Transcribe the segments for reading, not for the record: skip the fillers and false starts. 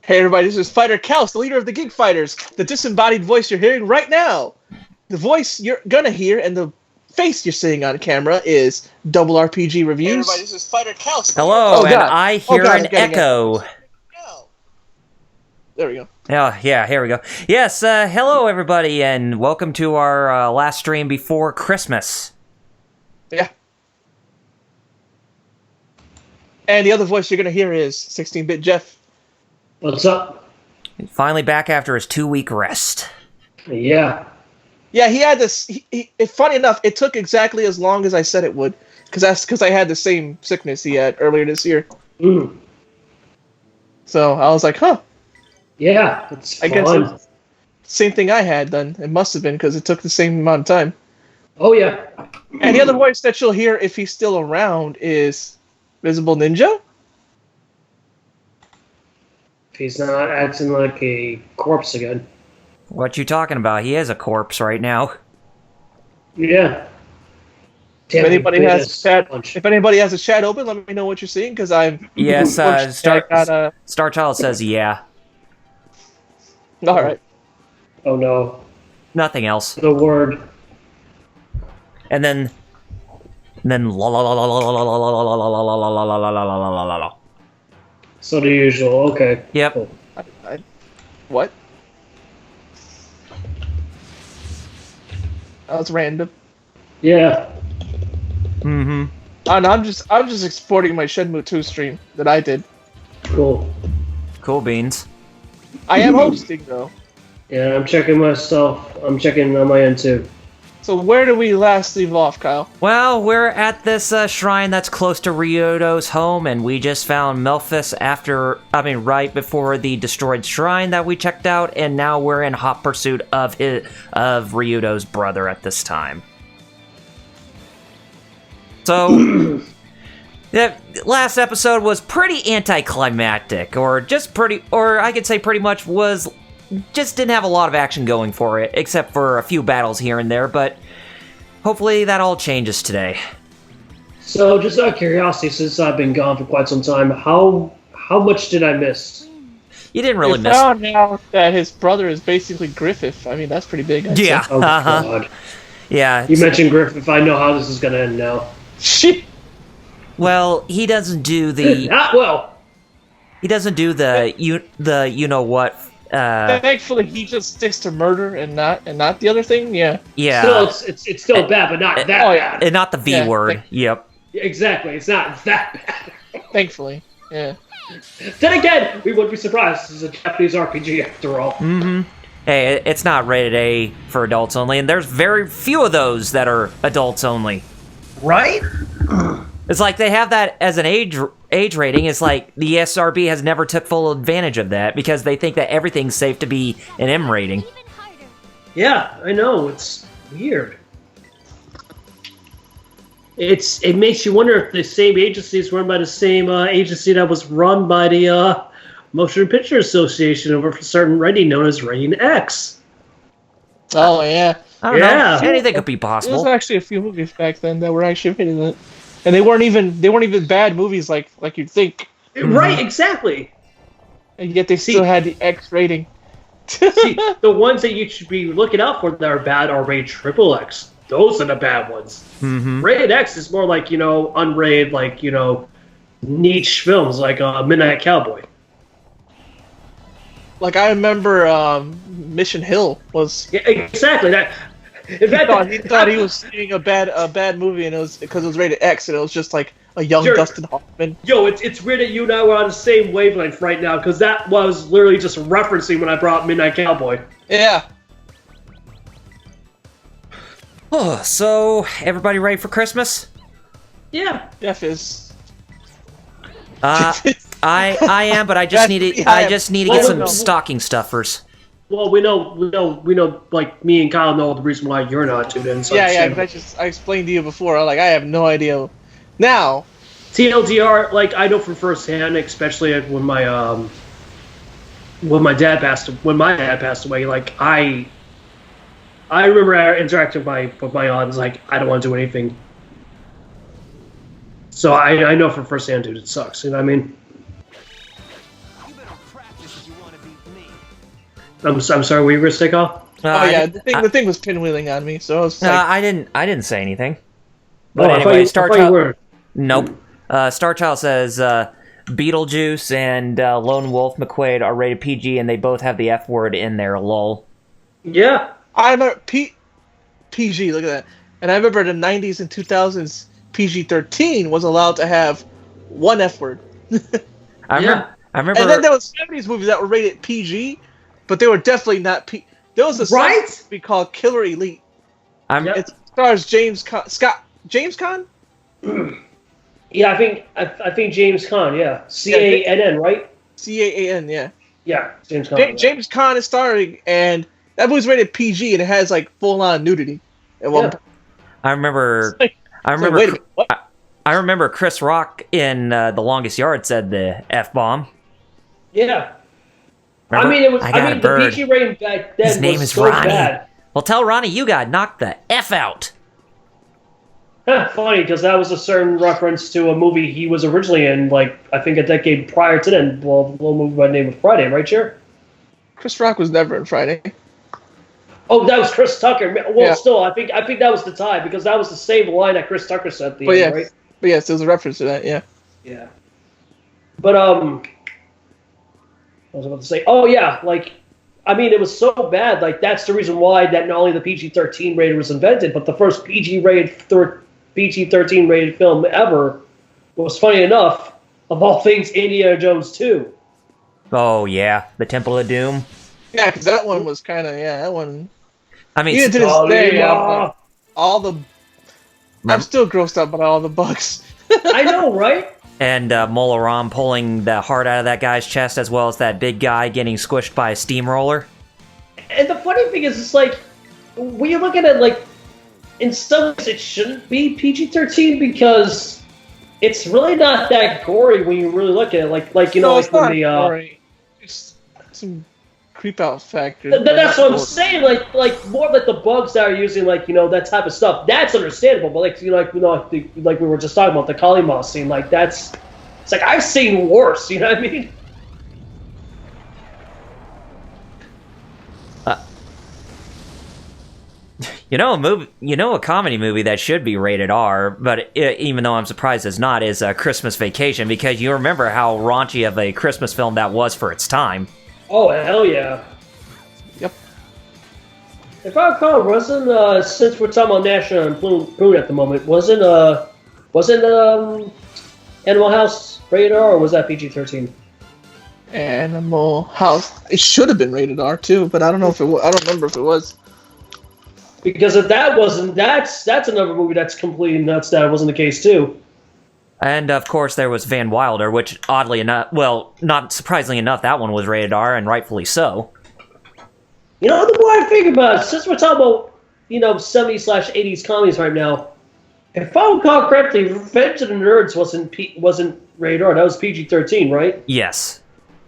Hey everybody, this is Fighter Kaus, the leader of the Geek Fighters, the disembodied voice you're hearing right now. The voice you're gonna hear and the face you're seeing on camera is Double RPG Reviews. Hey everybody, this is Fighter Kaus. Hello, and I hear an echo. There we go. Oh, yeah, here we go. Yes, hello everybody, and welcome to our last stream before Christmas. Yeah. And the other voice you're gonna hear is 16-Bit Jeff. What's up? Finally back after his 2-week rest. Yeah. Yeah, he had this. Funny enough, it took exactly as long as I said it would, because I had the same sickness he had earlier this year. Mm. So I was like, huh. Yeah, it's fun. I guess it's the same thing I had then. It must have been because it took the same amount of time. Oh yeah. And the other voice that you'll hear if he's still around is Visible Ninja. He's not acting like a corpse again. What you talking about? He is a corpse right now. Yeah. If anybody has a chat open, let me know what you're seeing, because I'm... Yes, Starchild says yeah. Alright. Oh no. Nothing else. The word. And then la la la la la la la la la la la la la la la la la la. So the usual, okay. Yep. Cool. What? That was random. Yeah. Mm-hmm. Oh, no, I'm just exporting my Shenmue 2 stream that I did. Cool. Cool beans. I am hosting though. Yeah, I'm checking myself. I'm checking on my end too. So where did we last leave off, Kyle? Well, we're at this shrine that's close to Ryudo's home, and we just found Melphis right before the destroyed shrine that we checked out, and now we're in hot pursuit of Ryudo's brother at this time. So, the last episode was pretty anticlimactic, or I could say pretty much just didn't have a lot of action going for it, except for a few battles here and there, but hopefully that all changes today. So, just out of curiosity, since I've been gone for quite some time, how much did I miss? You didn't really miss. Found out that his brother is basically Griffith. I mean, that's pretty big. I'd Yeah. say. Oh, God. Yeah. You mentioned Griffith. I know how this is going to end now. Well, he doesn't do the... Not well. He doesn't do the you know what... Thankfully, he just sticks to murder and not the other thing. Yeah. Yeah. Still, it's still bad, but not that bad. And not the V word. Yep. Exactly. It's not that bad. Thankfully. Yeah. Then again, we wouldn't be surprised. This is a Japanese RPG after all. Mm-hmm. Hey, it's not rated A for adults only, and there's very few of those that are adults only. Right? It's like they have that as an age rating. It's like the SRB has never took full advantage of that because they think that everything's safe to be an M rating. Yeah, I know. It's weird. It makes you wonder if the same agency is run by the same agency that was run by the Motion Picture Association over a certain rating known as Rating X. Oh yeah. I don't know. Anything could be possible. There was actually a few movies back then that were actually rated that. And they weren't even bad movies like you'd think. Right, exactly. And yet they still had the X rating. See, the ones that you should be looking out for that are bad are rated XXX. Those are the bad ones. Mm-hmm. Rated X is more like, unrated, like, niche films like Midnight Cowboy. Like I remember Mission Hill was... Yeah, exactly. He thought he was seeing a bad movie, and it was because it was rated X, and it was just like a young Dustin Hoffman. Yo, it's weird that you and I were on the same wavelength right now, because that was literally just referencing when I brought Midnight Cowboy. Yeah. Oh, so everybody ready for Christmas? Yeah. Jeff is. I am, but I just need to get some stocking stuffers. Well, we know, like, me and Kyle know the reason why you're not tuned in. So yeah, I explained to you before, I have no idea. Now, TLDR, like, I know from firsthand, especially when my dad passed away, like, I remember interacting with my aunt, like, I don't want to do anything. So I know from firsthand, dude, it sucks, you know what I mean? I'm sorry, what you were going to say, Carl? The thing was pinwheeling on me, so I was like... I didn't say anything. But anyway, Nope. Starchild says Beetlejuice and Lone Wolf McQuaid are rated PG, and they both have the F word in there. Lol. Yeah. I remember PG. Look at that. And I remember the 90s and 2000s PG-13 was allowed to have one F word. I remember. And then there was 70s movies that were rated PG, but they were definitely not PG. There was a movie called Killer Elite. It stars James Caan? Yeah, I think James Caan, yeah. C-A-N-N, right? C-A-A-N, yeah. Yeah, James Caan. James Caan is starring, and that movie's rated PG, and it has, like, full-on nudity. I remember Chris Rock in The Longest Yard said the F-bomb. Yeah. Remember? The PG rating back then His name was is so Ronnie. bad. Well, tell Ronnie you got knocked the F out. Funny, because that was a certain reference to a movie he was originally in, like, I think a decade prior to then. Well, a little movie by the name of Friday, right, Chair? Chris Rock was never in Friday. Oh, that was Chris Tucker. Well, still, I think that was the tie, because that was the same line that Chris Tucker said at the end, right? But yes, there was a reference to that, yeah. Yeah. But, I was about to say, it was so bad, like, that's the reason why that not only the PG-13 rated was invented, but the first PG-13 rated film ever was, funny enough, of all things, Indiana Jones 2. Oh, yeah. The Temple of Doom. Yeah, because that one was kind of, that one... I mean... Even to this day, I'm still grossed out by all the bugs. I know, right? And Mola Ram pulling the heart out of that guy's chest, as well as that big guy getting squished by a steamroller. And the funny thing is, it's like, when you look at it, like, in some ways it shouldn't be PG-13 because it's really not that gory when you really look at it. Like when the... gory. It's some creep-out factor. That's what I'm saying. Like more like the bugs that are using, that type of stuff. That's understandable. But like we were just talking about the Kali Ma scene. Like it's like I've seen worse. You know what I mean? A comedy movie that should be rated R, but even though I'm surprised it's not, is Christmas Vacation, because you remember how raunchy of a Christmas film that was for its time. Oh, hell yeah. Yep. If I recall, wasn't, since we're talking about National Lampoon at the moment, wasn't Animal House rated R, or was that PG-13? Animal House. It should have been rated R, too, but I don't know if it was. I don't remember if it was. Because if that wasn't, that's another movie that's completely nuts that wasn't the case, too. And, of course, there was Van Wilder, which, oddly enough, well, not surprisingly enough, that one was rated R, and rightfully so. The more I think about it, since we're talking about, 70s/80s comedies right now, if I recall correctly, Revenge of the Nerds wasn't rated R. That was PG-13, right? Yes.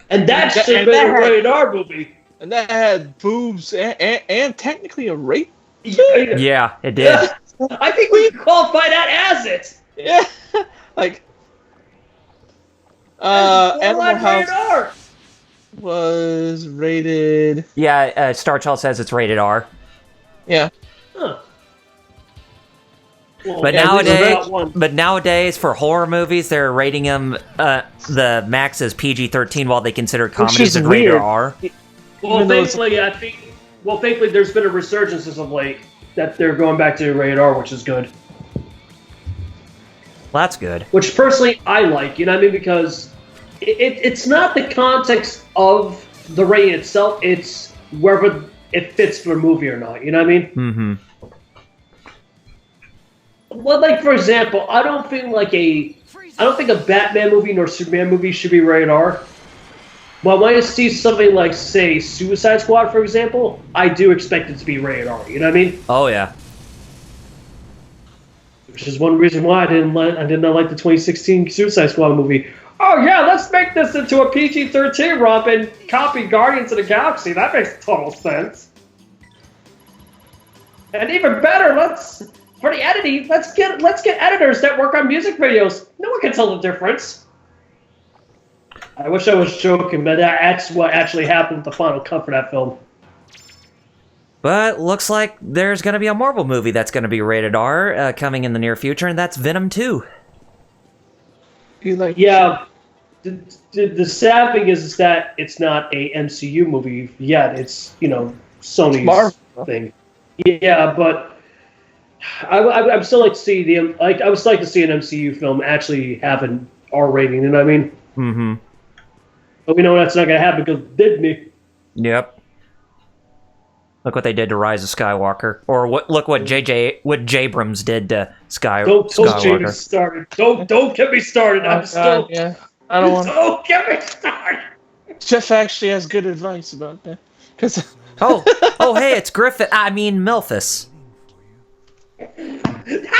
And that should have been a rated R movie. And that had boobs and technically a rape? Yeah, it did. Yeah. I think we can qualify that as it. Yeah. Animal House was rated... Yeah, Starchild says it's rated R. Yeah. Huh. Well, but nowadays, for horror movies, they're rating them, the max is PG-13 while they consider comedies a rated R. Well, thankfully, there's been a resurgence as of late that they're going back to rated R, which is good. Well, that's good. Which, personally, I like, you know what I mean? Because it's not the context of the rating itself, it's wherever it fits for the movie or not, you know what I mean? Mm-hmm. Well, for example, I don't think a Batman movie nor Superman movie should be rated R. But when I see something like, say, Suicide Squad, for example, I do expect it to be rated R. You know what I mean? Oh yeah. Which is one reason why I did not like the 2016 Suicide Squad movie. Oh yeah, let's make this into a PG-13 romp and copy Guardians of the Galaxy. That makes total sense. And even better, for the editing, let's get editors that work on music videos. No one can tell the difference. I wish I was joking, but that's what actually happened with the final cut for that film. But looks like there's going to be a Marvel movie that's going to be rated R coming in the near future, and that's Venom 2. Yeah. The sad thing is that it's not a MCU movie yet. It's, Sony's Marvel thing. Yeah, but I still like to see I would like to see an MCU film actually have an R rating. You know what I mean? Mm-hmm. But we know that's not going to happen because Disney. Yep. Look what they did to Rise of Skywalker, or look what Jabrams did to Skywalker. Don't get me started. Don't get me started. I'm still. Yeah. I don't want. Don't get me started. Jeff actually has good advice about that. Cause oh, hey, it's Griffith. I mean, Milphus. That's his name.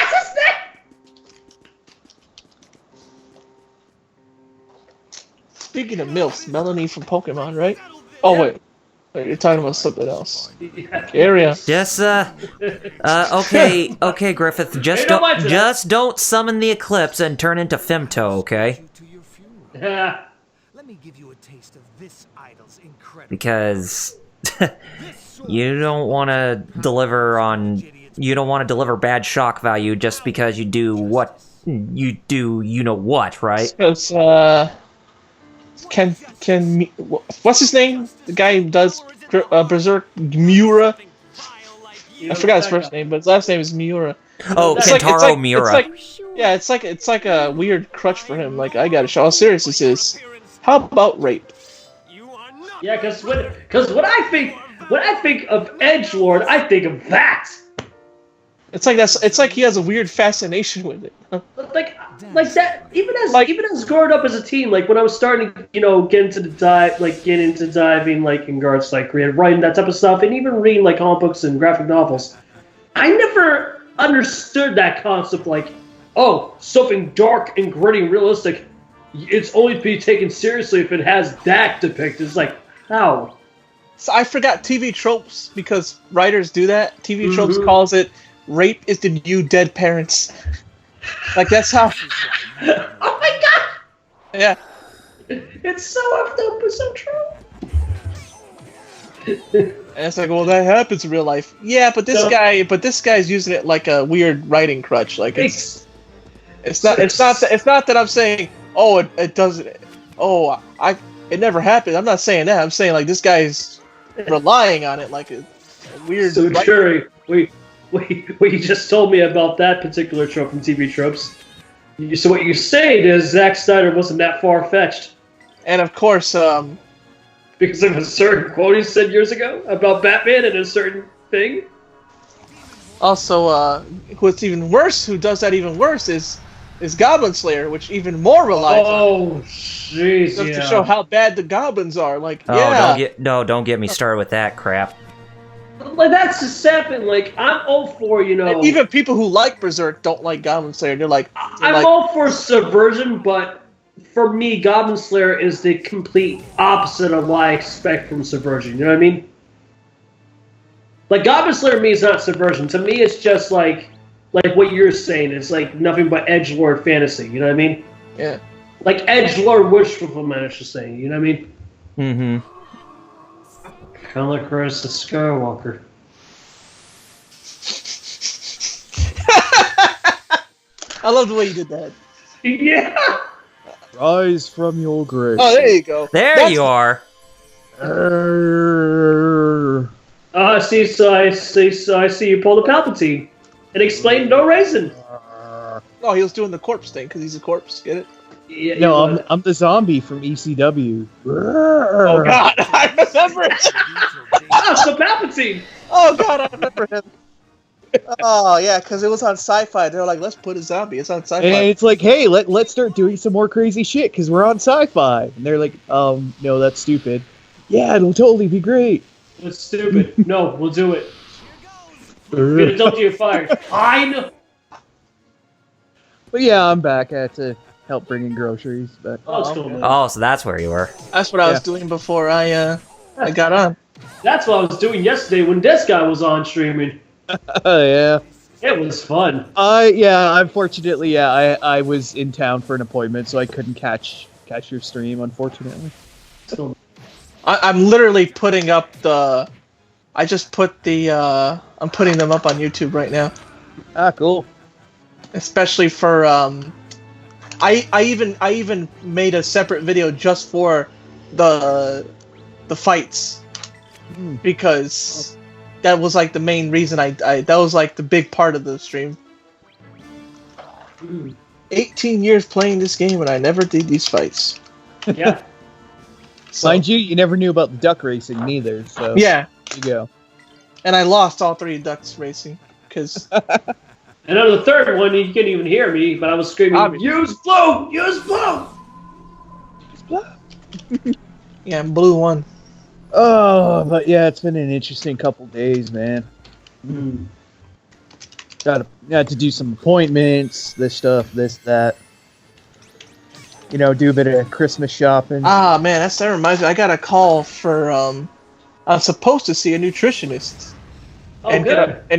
Speaking of MILFs, Melanie from Pokemon, right? Oh wait, you're talking about something else. Carry on. Just okay, Griffith. Just don't summon the Eclipse and turn into Femto, okay? Yeah. Let me give you a taste of this idol's incredible. Because you don't want to deliver bad shock value just because you do what you do, right? Because what's his name? The guy who does Berserk, Miura. I forgot his first name, but his last name is Miura. Oh, Kentaro Miura. It's like a weird crutch for him. Like, I gotta show how serious this is. How about rape? Yeah, because when I think of Edgelord, I think of that. It's like he has a weird fascination with it. Like that. Even as growing up as a teen, like when I was starting to get into diving, like in regards to like writing that type of stuff, and even reading like comic books and graphic novels, I never understood that concept. Like, oh, something dark and gritty and realistic, it's only to be taken seriously if it has that depicted. It's like, how? So I forgot TV tropes because writers do that. TV tropes calls it rape is the new dead parents. Like, that's how. Oh my god! Yeah. It's so effed up, but so true. And it's like, well, that happens in real life. Yeah, but this guy's using it like a weird writing crutch. Like, it's not that I'm saying, oh, it doesn't. Oh, it never happened. I'm not saying that. I'm saying like this guy's relying on it like a weird. So Cherry, you just told me about that particular trope from TV tropes. So what you're saying is Zack Snyder wasn't that far-fetched. And of course, because of a certain quote he said years ago about Batman and a certain thing. Also, what's even worse, who does that even worse is Goblin Slayer, which even more relies on. Oh, jeez, just to show how bad the goblins are. Like, don't get me started with that crap. Like, that's the sad thing. Like, I'm all for, And even people who like Berserk don't like Goblin Slayer. I'm all for subversion, but for me, Goblin Slayer is the complete opposite of what I expect from subversion. You know what I mean? Like, Goblin Slayer to me is not subversion. To me, it's just like what you're saying. It's like nothing but edgelord fantasy. You know what I mean? Yeah. Like edgelord wish fulfillment, I should say. You know what I mean? Mm-hmm. Kind of like Rise of Skywalker. I love the way you did that. Yeah. Rise from your grave. Oh, there you go. You are. I see you pulled a Palpatine. And explain no reason. Oh, he was doing the corpse thing because he's a corpse. Get it? Yeah, no, I'm the zombie from ECW. Oh God, I remember it. Oh, so Palpatine. Oh God, I remember him. Oh yeah, because it was on Sci-Fi. They're like, let's put a zombie. It's on Sci-Fi. And it's like, hey, let's start doing some more crazy shit because we're on Sci-Fi. And they're like, no, that's stupid. Yeah, it'll totally be great. That's stupid. No, we'll do it. Get it done to your fire. I know. But yeah, I'm back. I had to help bring in groceries. But it's cool, man. Oh, so that's where you were. That's what I was doing before I got on. That's what I was doing yesterday when this guy was on streaming. Yeah. It was fun. Unfortunately, I was in town for an appointment, so I couldn't catch catch your stream, unfortunately. Still, I'm literally putting up the. I just put the. I'm putting them up on YouTube right now. Ah, cool. Especially for I even made a separate video just for the fights because that was like the main reason I that was like the big part of the stream. 18 years playing this game and I never did these fights. yeah. So, Mind you never knew about the duck racing neither, so yeah, there you go. and I lost all 3 ducks racing because And on the third one, you couldn't even hear me, but I was screaming, "Use blue! Use blue!" yeah, blue won. Oh, but yeah, it's been an interesting couple days, man. Got to do some appointments, this stuff, this, that. You know, do a bit of Christmas shopping. Ah man, that reminds me. I got a call for I'm supposed to see a nutritionist and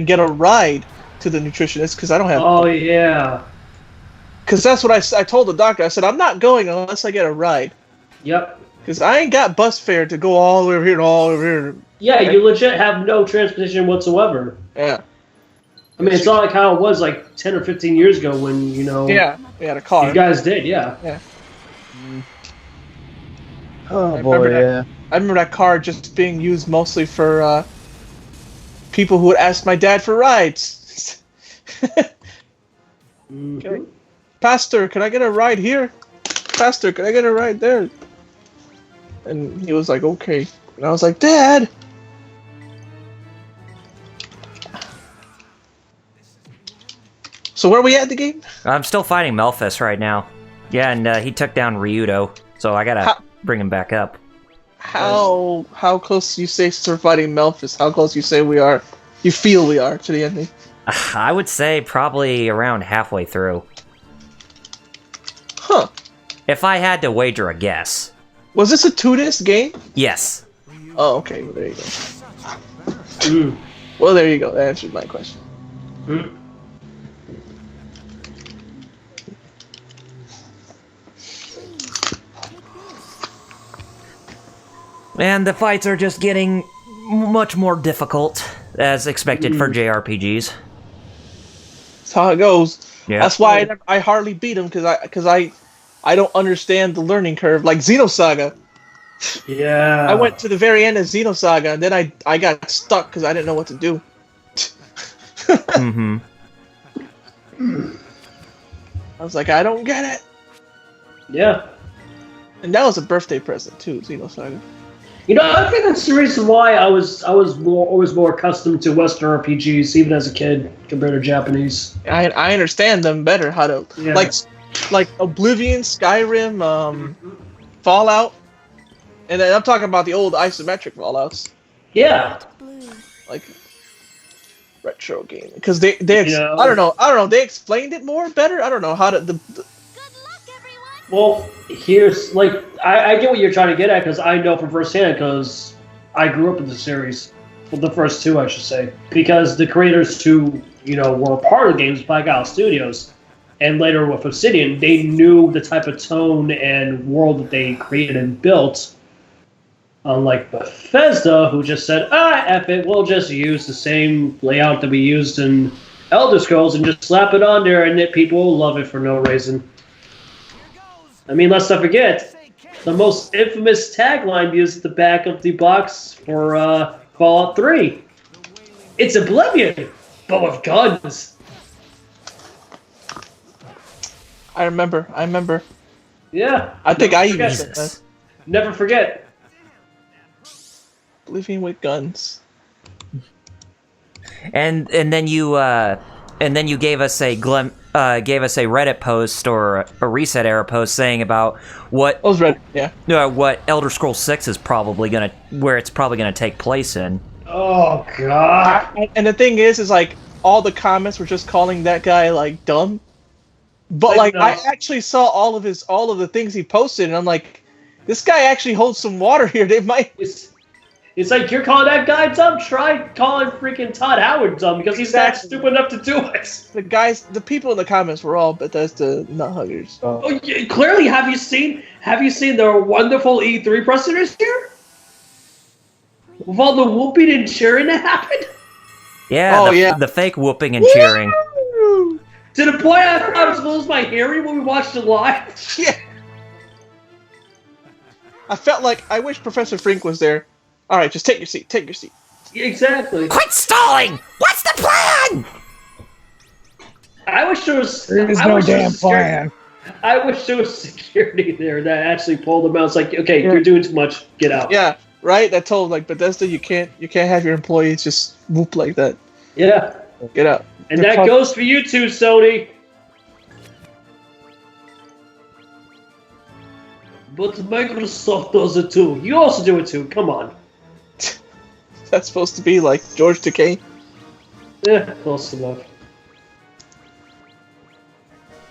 get a ride to the nutritionist because I don't have. Oh yeah. Because that's what I told the doctor. I said I'm not going unless I get a ride. Yep. Because I ain't got bus fare to go all the way over here and all over here. Yeah, you legit have no transportation whatsoever. Yeah. I mean, it's not like how it was like 10 or 15 years ago when, you know... Yeah, we had a car. You guys did, yeah. Yeah. Oh, boy, yeah. I remember that car just being used mostly for people who would ask my dad for rides. Okay. Pastor, can I get a ride here? Pastor, can I get a ride there? And he was like, okay. And I was like, Dad! So where are we at the game? I'm still fighting Melphis right now. Yeah, and he took down Ryudo, so I gotta bring him back up. How close you say to fighting Melphis? How close you say we are? You feel we are to the ending? I would say probably around halfway through. Huh. If I had to wager a guess. Was this a 2-disc game? Yes. Oh, okay. Well, there you go. Well, there you go. That answered my question. And the fights are just getting much more difficult, as expected for JRPGs. That's how it goes. Yeah. That's why I hardly beat him because I don't understand the learning curve. Like Xenosaga. Yeah. I went to the very end of Xenosaga and then I got stuck because I didn't know what to do. Mm-hmm. I was like, I don't get it. Yeah. And that was a birthday present too, Xenosaga. You know, I think that's the reason why I was always more accustomed to Western RPGs, even as a kid, compared to Japanese. I understand them better. How to like Oblivion, Skyrim, Fallout, and then I'm talking about the old isometric Fallouts. Yeah. Like retro game because I don't know they explained it more better. I don't know how to Well, here's, like, I get what you're trying to get at, because I know from firsthand, because I grew up with the series. Well, the first 2, I should say. Because the creators who, you know, were part of the games, Black Isle Studios, and later with Obsidian, they knew the type of tone and world that they created and built. Unlike Bethesda, who just said, F it, we'll just use the same layout that we used in Elder Scrolls and just slap it on there, and people will love it for no reason. I mean, let's not forget, the most infamous tagline used at the back of the box for Fallout 3. It's Oblivion, but with guns. I remember. Yeah. I think I even said that. Never forget. Oblivion with guns. And then you gave us a Reddit post or a Reset Era post saying about what what Elder Scrolls 6 is probably where it's probably gonna take place in. Oh god! And the thing is like all the comments were just calling that guy like dumb, but like I actually saw all of the things he posted, and I'm like, this guy actually holds some water here. They might. It's like, you're calling that guy dumb? Try calling freaking Todd Howard dumb, because he's not stupid enough to do it. The people in the comments were all Bethesda nut huggers. Oh, yeah, clearly, have you seen the wonderful E3 presenters here? With all the whooping and cheering that happened? Yeah, the fake whooping and cheering. To the point I was losing my hearing when we watched it live. Yeah. I felt like I wish Professor Frink was there. All right, just take your seat. Take your seat. Exactly. Quit stalling! What's the plan? I wish there was. There is no damn plan. I wish there was security there that actually pulled them out. It's like, okay, you're doing too much. Get out. Yeah, right. That told like Bethesda, you can't have your employees just whoop like that. Yeah. Get out. And that goes for you too, Sony. But Microsoft does it too. You also do it too. Come on. That's supposed to be like George Takei. Yeah, close enough.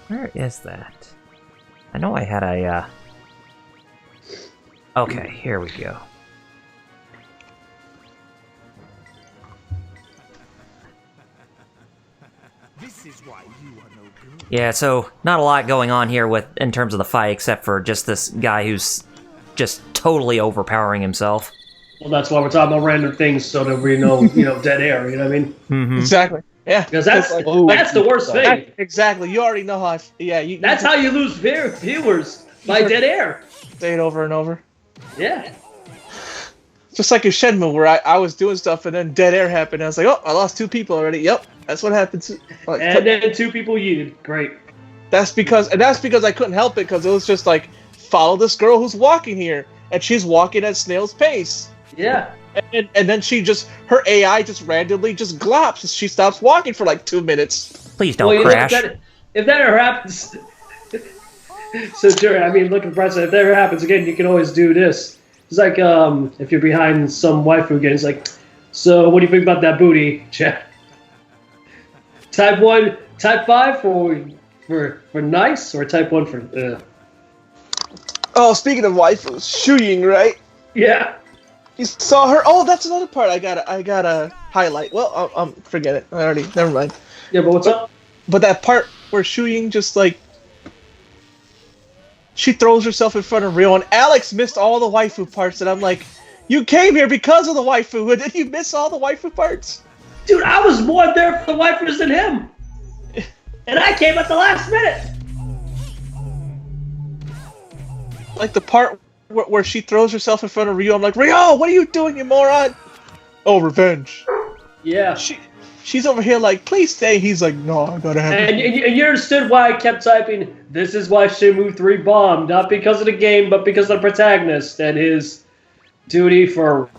Where is that? I know I had a, Okay, here we go. This is why you are no good. Yeah, so not a lot going on here in terms of the fight, except for just this guy who's just totally overpowering himself. Well, that's why we're talking about random things, so that we know, dead air. You know what I mean? Mm-hmm. Exactly. Yeah. Because that's the worst thing. Exactly. You already know how. That's how you lose viewers by dead air. Say it over and over. Yeah. Just like in Shenmue, where I was doing stuff and then dead air happened. And I was like, oh, I lost 2 people already. Yep, that's what happens. Like, and then 2 people yeeted. Great. That's because I couldn't help it, because it was just like, follow this girl who's walking here, and she's walking at snail's pace. Yeah. And then her AI just randomly just glops. She stops walking for like 2 minutes. Please don't crash. If that ever happens, so Jerry, I mean, look at the price. If that ever happens again, you can always do this. It's like if you're behind some waifu again, it's like, so what do you think about that booty, chat? Type 1, type 5 for nice, or type 1 for Oh, speaking of waifus, Shuying, right? Yeah. You saw her. Oh, that's another part I gotta highlight. Well, forget it. Never mind. Yeah, but what's up? But that part where Shuying just like, she throws herself in front of Rio, and Alex missed all the waifu parts, and I'm like, you came here because of the waifu, and then you miss all the waifu parts? Dude, I was more there for the waifus than him. And I came at the last minute. Like the part where she throws herself in front of Rio, I'm like, Rio, what are you doing, you moron? Oh, revenge. Yeah. She's over here like, please stay. He's like, no, I gotta have and you understood why I kept typing, this is why Shenmue 3 bombed, not because of the game, but because of the protagonist and his duty for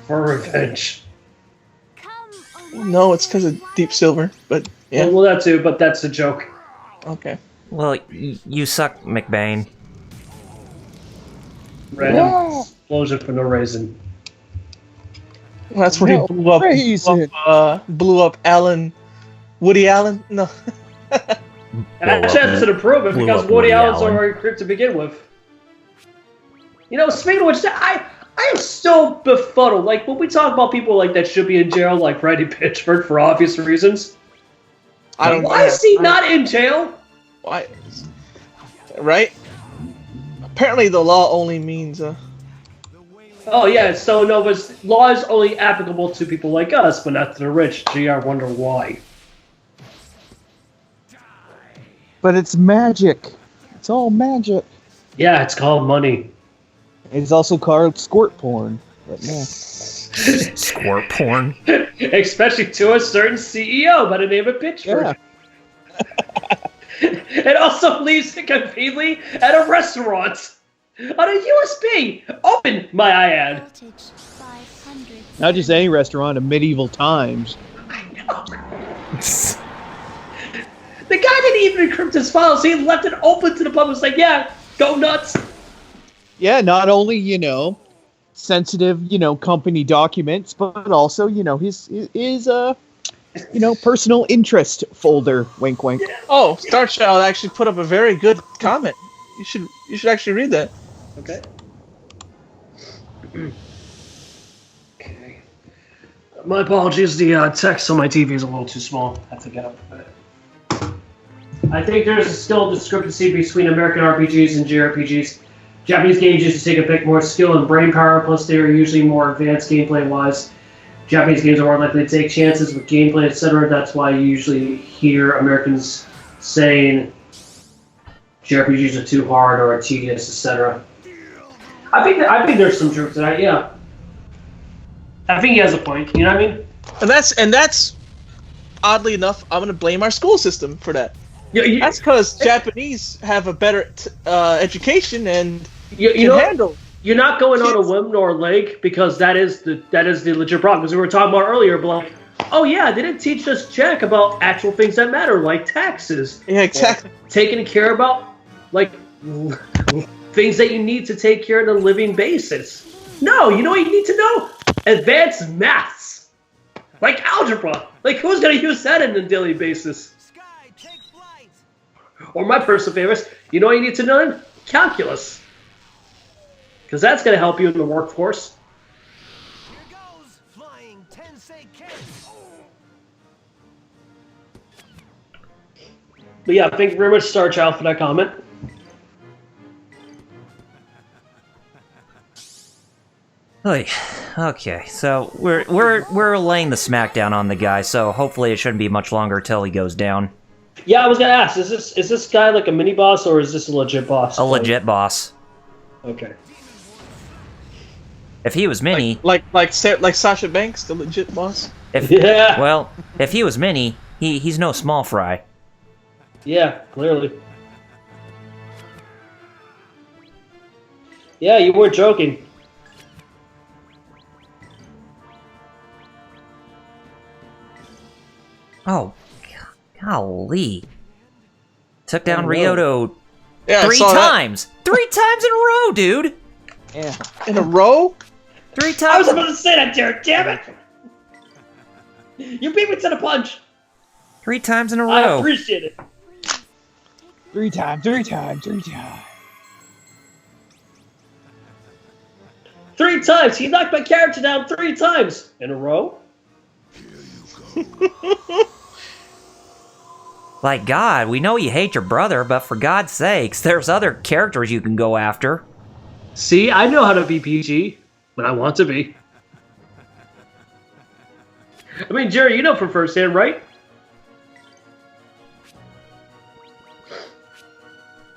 revenge. No, it's because of Deep Silver, but yeah. Well, that too, but that's a joke. Okay. Well, you suck, McBain. Random explosion for no reason. Well, that's where he blew up Woody Allen? No. That's an improvement, because Woody Allen's already creeped to begin with. Speaking of which, I am still befuddled. Like, when we talk about people like that should be in jail, like Freddie Pitchford, for obvious reasons. Why is he not in jail? Why? Right? Apparently the law only means... Oh, yeah, so no, but law is only applicable to people like us, but not to the rich. Gee, I wonder why. But it's magic. It's all magic. Yeah, it's called money. It's also called squirt porn. But yeah. Squirt porn? Especially to a certain CEO by the name of Pitchford. Yeah. It also leaves it conveniently at a restaurant. On a USB! Open, might I add. Not just any restaurant of medieval times. I know. The guy didn't even encrypt his files. He left it open to the public. It's like, yeah, go nuts. Yeah, not only, sensitive, company documents, but also, his personal interest folder. Wink, wink. Yeah. Oh, Starchild actually put up a very good comment. You should actually read that. Okay. Okay. My apologies. The text on my TV is a little too small. I have to get up a bit. I think there's still a discrepancy between American RPGs and JRPGs. Japanese games used to take a bit more skill and brain power, plus they are usually more advanced gameplay-wise. Japanese games are more likely to take chances with gameplay, etc. That's why you usually hear Americans saying JRPGs are too hard or tedious, etc. I think there's some truth to that. Yeah, I think he has a point. You know what I mean? And that's oddly enough, I'm gonna blame our school system for that. Yeah, that's because Japanese have a better education and you can know, handle. You're not going on a whim nor a leg because that is the legit problem. Because we were talking about earlier, but like, oh yeah, they didn't teach us jack about actual things that matter, like taxes. Yeah, exactly. Taking care about like things that you need to take care of on a living basis. No, you know what you need to know? Advanced maths, like algebra. Like who's gonna use that on a daily basis? Or my personal favorites, you know what you need to know? Calculus. Because that's going to help you in the workforce. Here goes, flying Tensei Kens. But yeah, thank you very much, Star Child, for that comment. Okay, so we're laying the smackdown on the guy, so hopefully it shouldn't be much longer till he goes down. Yeah, I was gonna ask, is this guy like a mini boss or is this a legit boss? A legit boss. Okay. If he was mini, like Sasha Banks, the legit boss. Yeah. Well, if he was mini, he's no small fry. Yeah, clearly. Yeah, you weren't joking. Oh, golly. Took down Ryoto three times. 3 times in a row, dude. Yeah. In a row? 3 times. I was about to say that, Jared. Damn it! You beat me to the punch. 3 times in a row. I appreciate it. 3 times. 3 times. He knocked my character down 3 times in a row. Like, God, we know you hate your brother, but for God's sakes, there's other characters you can go after. See, I know how to be PG when I want to be. I mean, Jerry, you know from firsthand, right?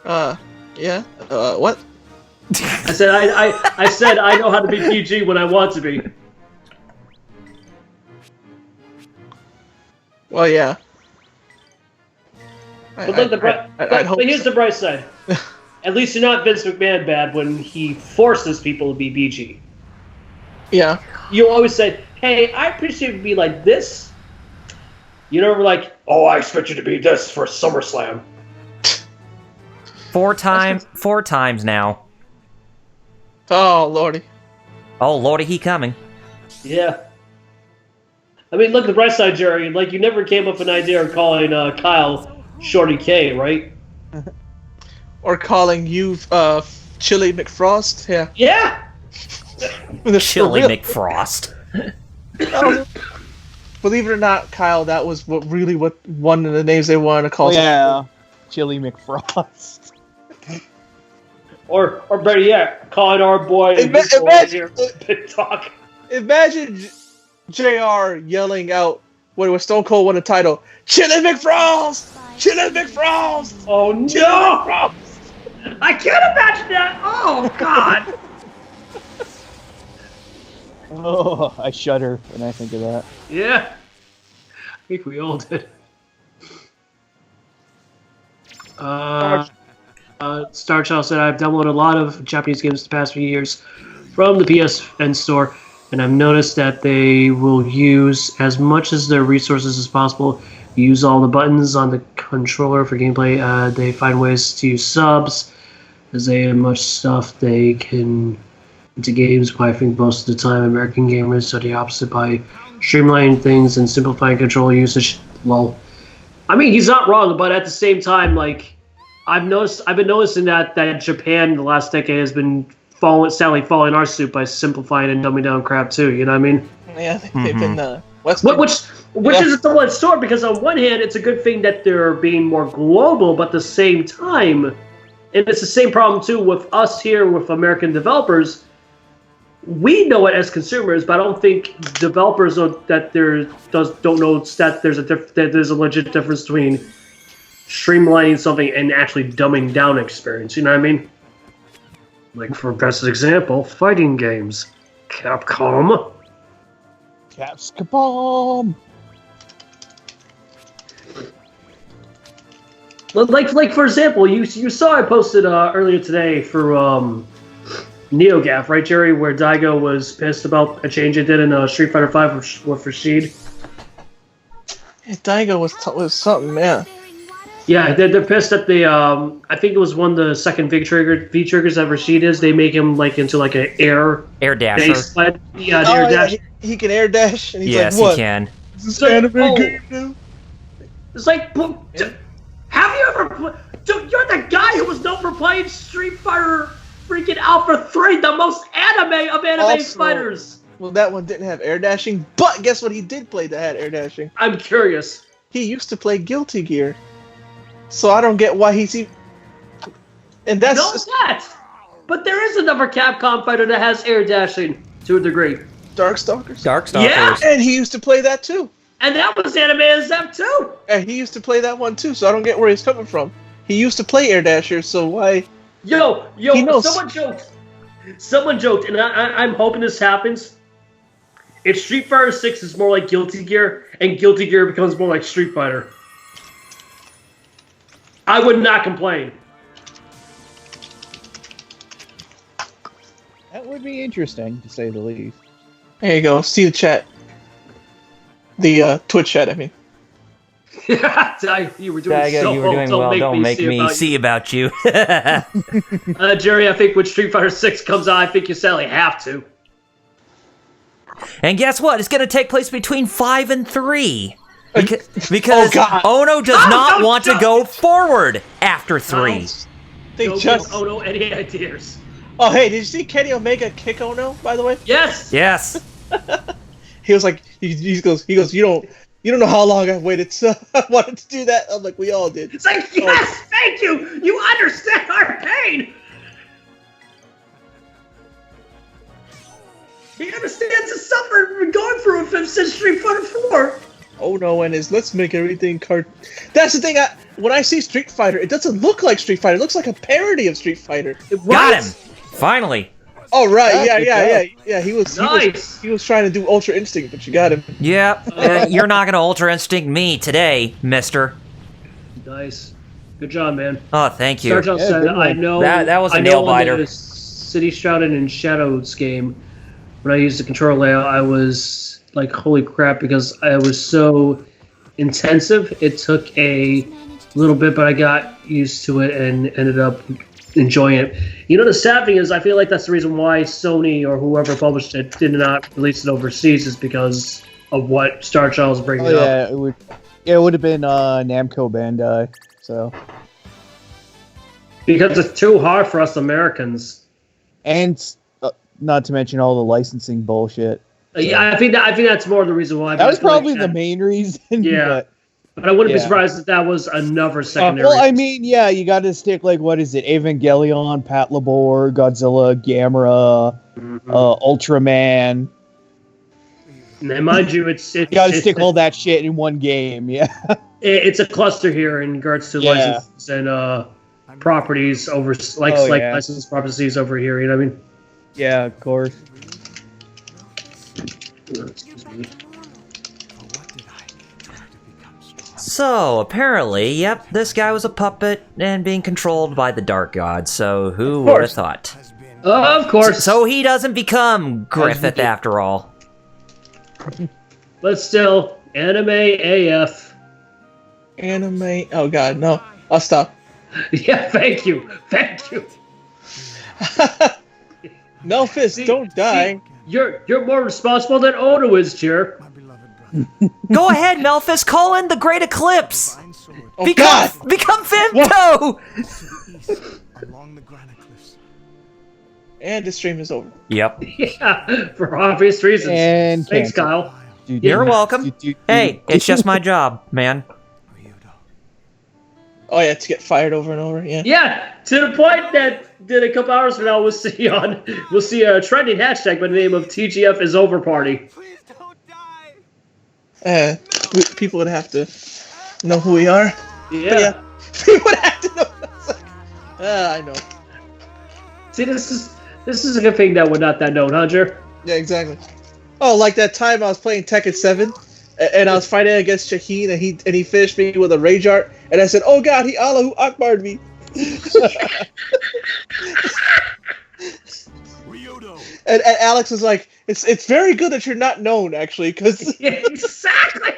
Yeah. What? I said I said I know how to be PG when I want to be. Well, yeah. But look, but here's the bright side. At least you're not Vince McMahon bad when he forces people to be PG. Yeah. You always say, hey, I appreciate it to be like this. You never like, oh, I expect you to be this for SummerSlam. 4 times now. Oh, lordy. Oh, lordy, he coming. Yeah. I mean, look, the bright side, Jerry. Like, you never came up with an idea of calling Kyle Shorty K, right? Or calling you Chili McFrost. Yeah. Yeah! Chili McFrost. Believe it or not, Kyle, that was what one of the names they wanted to call. Oh, yeah, Chili McFrost. Or better yet, calling our boy Imagine talk. Imagine JR yelling out when it was Stone Cold won the title, Chili McFrost! Chili McFrost! Oh no! Chili McFrost! I can't imagine that! Oh god! Oh, I shudder when I think of that. Yeah. I think we all did. Star Child said, I've downloaded a lot of Japanese games the past few years from the PSN store, and I've noticed that they will use as much as their resources as possible, use all the buttons on the controller for gameplay. They find ways to use subs, as they have much stuff they can into games, but I think most of the time American gamers are the opposite by streamlining things and simplifying controller usage. Well, I mean, he's not wrong, but at the same time, like, I've been noticing that Japan the last decade has been sadly fall in our suit by simplifying and dumbing down crap too. You know what I mean? Yeah, they've been Which is a double-edged sword, because on one hand, it's a good thing that they're being more global, but at the same time, and it's the same problem too with us here with American developers. We know it as consumers, but I don't think developers don't know that there's a legit difference between streamlining something and actually dumbing down experience. You know what I mean? Like, for best example, fighting games. Capcom. Capscom. Like for example, you saw I posted earlier today for NeoGAF, right, Jerry, where Daigo was pissed about a change it did in Street Fighter V with Rashid. Yeah, Daigo was something, yeah. Yeah, they're pissed at the I think it was one of the second V triggers that Rashid is. They make him into like an air dasher. Yeah, air dash. He can air dash, and he's yes, like, what? He can. Is this anime game now? It's like, have you ever? Dude, you're the guy who was known for playing Street Fighter freaking Alpha 3, the most anime of anime fighters. Well, that one didn't have air dashing, but guess what? He did play that had air dashing. I'm curious. He used to play Guilty Gear, so I don't get why he's even. And that's that. But there is another Capcom fighter that has air dashing to a degree. Darkstalkers. Yeah, and he used to play that too. And that was anime as that too. And he used to play that one too, so I don't get where he's coming from. He used to play Air Dasher, so why? Yo, someone joked, and I'm hoping this happens. If Street Fighter 6 is more like Guilty Gear, and Guilty Gear becomes more like Street Fighter, I would not complain. That would be interesting, to say the least. There you go. See the chat. The Twitch chat, I mean. You were doing Daigo, you were doing well. Don't make me see about you. Jerry, I think when Street Fighter 6 comes out, I think you sadly have to. And guess what? It's going to take place between 5 and 3. Because Ono does not want to go forward after 3. Don't give Ono any ideas. Oh, hey, did you see Kenny Omega kick Ono, by the way? Yes! Yes! He was like, he goes, you don't know how long I've waited, so I wanted to do that. I'm like, we all did. It's like, yes, thank you! You understand our pain! He understands the suffering we're going through with him since Street Fighter 4. Oh no, and let's make everything That's the thing, when I see Street Fighter, it doesn't look like Street Fighter, it looks like a parody of Street Fighter. Got him! Finally! Oh right, yeah. He was nice. He was trying to do Ultra Instinct, but you got him. Yep. You're not gonna Ultra Instinct me today, mister. Nice. Good job, man. Oh, thank you. Starchild said, I know that was a nail biter. The City Shrouded and Shadows game, when I used the control layout, I was like, holy crap, because I was so intensive. It took a little bit, but I got used to it and ended up enjoying it. You know, the sad thing is, I feel like that's the reason why Sony or whoever published it did not release it overseas, is because of what Starchild is bringing up. It would have been Namco Bandai. So, because it's too hard for us Americans, and not to mention all the licensing bullshit. Yeah, I think that's more of the reason why. That was probably the main reason. Yeah. But I wouldn't be surprised if that was another secondary. Well, I mean, yeah, you got to stick what is it? Evangelion, Pat Labor, Godzilla, Gamera, Ultraman. And mind you, you got to stick all that shit in one game. Yeah, it's a cluster here in regards to licenses and properties over licensed properties over here. You know what I mean? Yeah, of course. Excuse me. So, apparently, yep, this guy was a puppet and being controlled by the Dark God, so who would have thought? Of course. So he doesn't become Griffith after all. But still, anime AF. Anime, oh god, no. I'll stop. Yeah, thank you. Melphis, don't die. You're more responsible than Ono is, Jer. Go ahead, Melphis, call in the Great Eclipse! Oh, Become Femto! And the stream is over. Yep. Yeah, for obvious reasons. And thanks, cancel. Kyle. You're welcome. Hey, it's just my job, man. Oh yeah, to get fired over and over. Yeah. Yeah, to the point that a couple hours from now we'll see a trending hashtag by the name of TGF is over party. Please don't die. People would have to know who we are. Yeah. People would have to know. I know. See, this is a good thing that we're not that known, huh, Jer? Yeah, exactly. Oh, like that time I was playing Tekken 7, and I was fighting against Shaheen, and he finished me with a rage art, and I said, "Oh God, he Allahu Akbar'd me." and Alex was like, "It's very good that you're not known, actually, because." Yeah, exactly.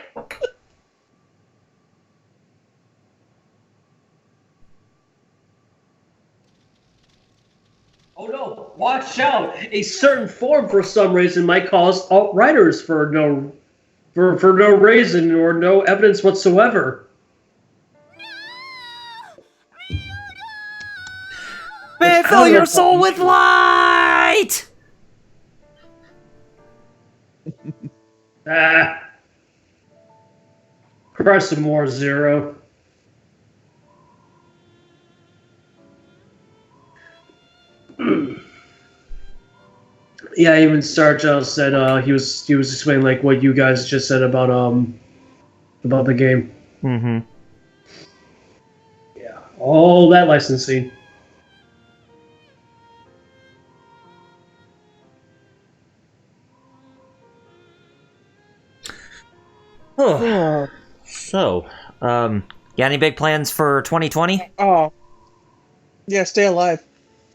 Oh no! Watch out! A certain form, for some reason, might cause alt-righters for no reason or no evidence whatsoever. May I fill your soul with light! Press some more, Zero. Yeah, even Star Child said he was explaining like what you guys just said about the game. Mm-hmm. Yeah, all that licensing. Oh. So, got any big plans for 2020? Oh. Yeah, stay alive.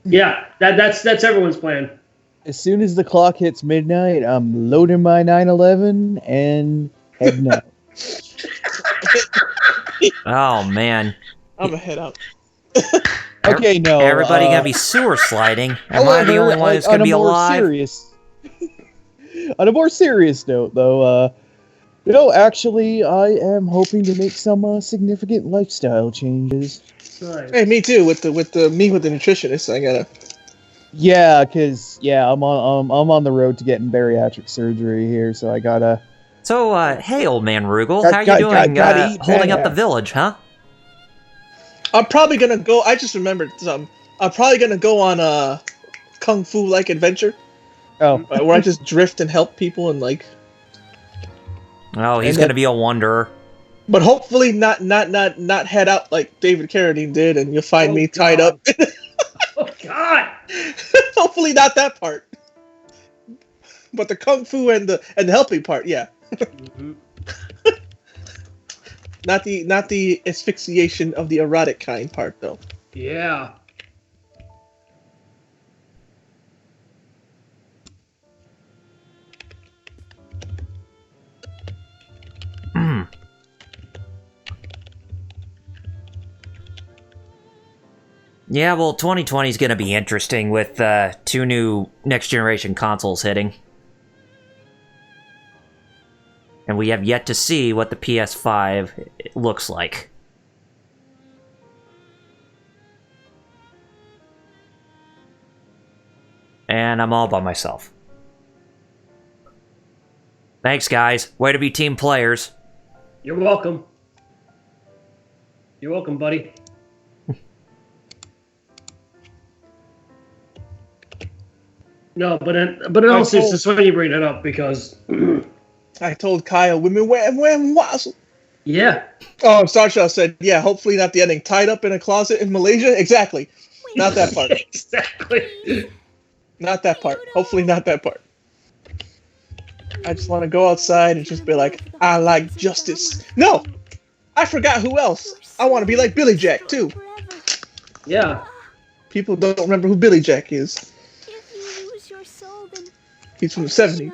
Yeah, that's everyone's plan. As soon as the clock hits midnight, I'm loading my 911 and heading out. Oh, man. I'm gonna head out. Okay, no. Everybody gonna be sewer sliding. Am I the only one who's gonna be alive? On a more serious note, though, no, actually, I am hoping to make some significant lifestyle changes. Nice. Hey, me too. With the nutritionist, I gotta. Yeah, cause I'm on the road to getting bariatric surgery here, so I gotta. So, hey, old man Rugal, how you doing? Holding up the village, huh? I'm probably gonna go. I just remembered something. I'm probably gonna go on a kung fu like adventure. Oh, where I just drift and help people and like. Oh, he's gonna be a wanderer. But hopefully not head out like David Carradine did, and you'll find me tied up. Oh God! Hopefully not that part. But the kung fu and the helping part, yeah. Mm-hmm. Not the asphyxiation of the erotic kind part, though. Yeah. Yeah, well, 2020 is going to be interesting with 2 new next-generation consoles hitting. And we have yet to see what the PS5 looks like. And I'm all by myself. Thanks, guys. Way to be team players. You're welcome. You're welcome, buddy. No, but in all seriousness, when you bring that up, because I told Kyle, women when was. Yeah. Oh, Starshaw said, yeah, hopefully not the ending. Tied up in a closet in Malaysia? Exactly. Not that part. Exactly. Not that part. Hopefully not that part. I just want to go outside and just be like, I like justice. No! I forgot who else. I want to be like Billy Jack, too. Yeah. People don't remember who Billy Jack is. He's from the 70s.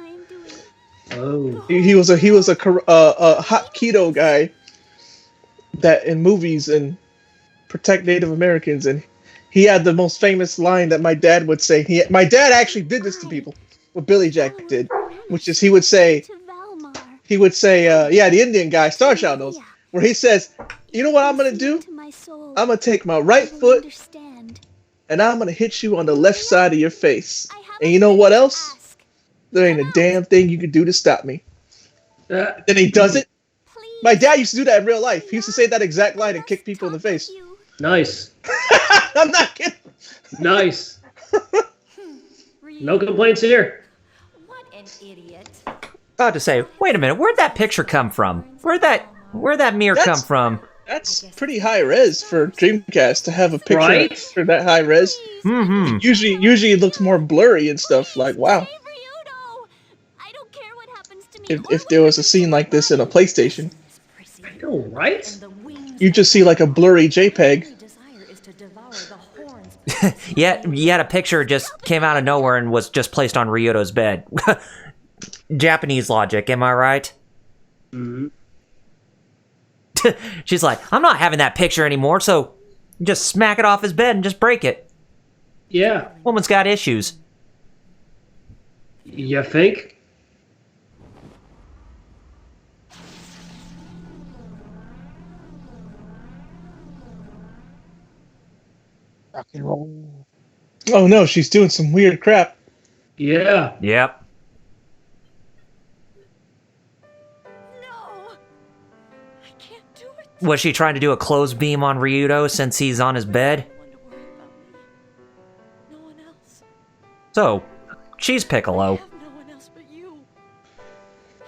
Oh. He was a hot keto guy that in movies and protect Native Americans, and he had the most famous line that my dad would say. My dad actually did this to people. What Billy Jack did, which is he would say, yeah, the Indian guy, Starchild knows, where he says, you know what I'm gonna do? I'm gonna take my right foot and and I'm gonna hit you on the left side of your face. And you know what else? There ain't a damn thing you can do to stop me. Then he does it. My dad used to do that in real life. He used to say that exact line and kick people in the face. Nice. I'm not kidding. Nice. No complaints here. What an idiot. About to say, wait a minute, where'd that picture come from? Where'd that mirror come from? That's pretty high res for Dreamcast to have a picture for that high res. Mm-hmm. Usually it looks more blurry and stuff. Like, wow. I don't care what happens to me. If there was a scene like this in a PlayStation, I know, right? you just see like a blurry JPEG. Yeah, yet a picture just came out of nowhere and was just placed on Ryuto's bed. Japanese logic, am I right? Mm-hmm. She's like, I'm not having that picture anymore, so just smack it off his bed and just break it. Yeah. Woman's got issues. You think? Rock and roll. Oh no, she's doing some weird crap. Yeah. Yep. No. I can't do it. Was she trying to do a closed beam on Ryuto since he's on his bed? No one else. So, she's I Piccolo. have no one else but you.